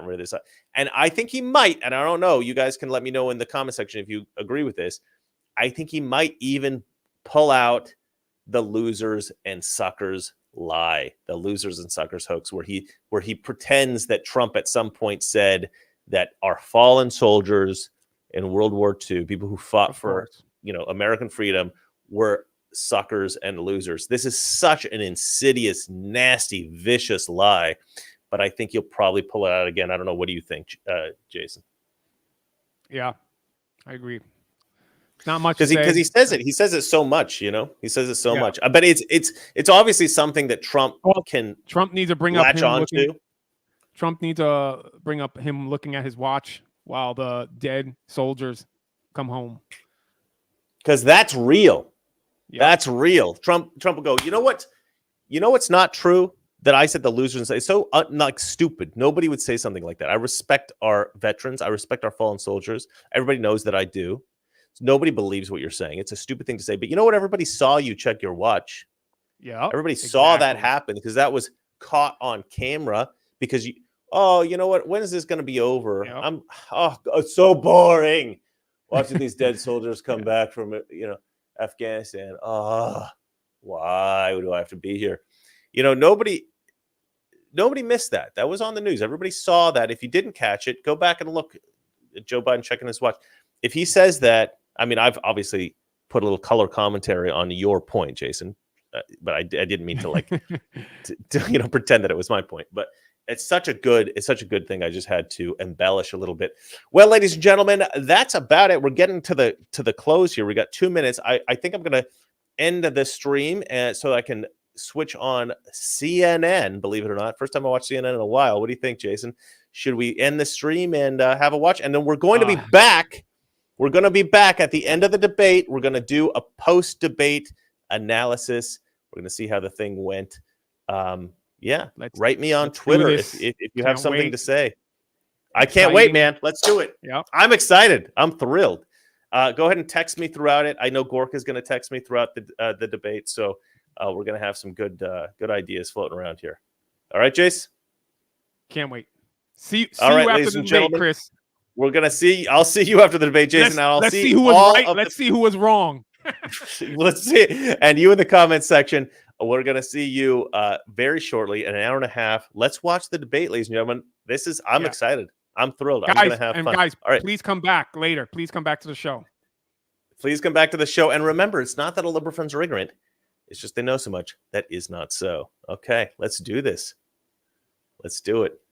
rid of this. And I think he might, and I don't know, you guys can let me know in the comment section if you agree with this. I think he might even pull out the losers and suckers lie, the losers and suckers hoax, where he pretends that Trump at some point said that our fallen soldiers in World War II, people who fought for American freedom were suckers and losers. This is such an insidious, nasty, vicious lie. But I think you'll probably pull it out again. I don't know. What do you think, Jason? Yeah, I agree. Not much because he says it. He says it so much. He says it so much. But it's obviously something that Trump needs to bring latch up on to. Trump needs to bring up him looking at his watch while the dead soldiers come home. Because that's real. Yep. That's real. Trump will go, you know what? You know what's not true? That I said the losers. It's so like stupid. Nobody would say something like that. I respect our veterans. I respect our fallen soldiers. Everybody knows that I do. So nobody believes what you're saying. It's a stupid thing to say. But you know what? Everybody saw you check your watch. Yeah. Everybody saw that happen because that was caught on camera. Because you know what? When is this going to be over? Yep. It's so boring watching these dead soldiers come back from Afghanistan. Why do I have to be here? Nobody missed that. That was on the news. Everybody saw that. If you didn't catch it, go back and look at Joe Biden checking his watch. If he says that, I mean, I've obviously put a little color commentary on your point, Jason, but I didn't mean to to pretend that it was my point. But it's such a good thing. I just had to embellish a little bit. Well, ladies and gentlemen, that's about it. We're getting to the close here. We got 2 minutes. I think I'm gonna end the stream so I can switch on CNN, believe it or not. First time I watched CNN in a while. What do you think, Jason? Should we end the stream and have a watch? And then we're going to be back. We're going to be back at the end of the debate. We're going to do a post-debate analysis. We're going to see how the thing went. Write me on Twitter if you have something to say. I can't wait, man. Let's do it. Yep. I'm excited. I'm thrilled. Go ahead and text me throughout it. I know Gorka's going to text me throughout the debate. So we're going to have some good ideas floating around here. All right, Jace? Can't wait. See All right, you after ladies the and debate, gentlemen, Chris. We're going to see. I'll see you after the debate, Jason. Let's see who was right. Let's see who was wrong. Let's see. And you in the comments section. We're going to see you very shortly in an hour and a half. Let's watch the debate, ladies and gentlemen. I'm excited. I'm thrilled. I'm going to have fun. Guys, all right. Please come back later. Please come back to the show. Please come back to the show. And remember, it's not that all liberal friends are ignorant. It's just they know so much. That is not so. Okay, let's do this. Let's do it.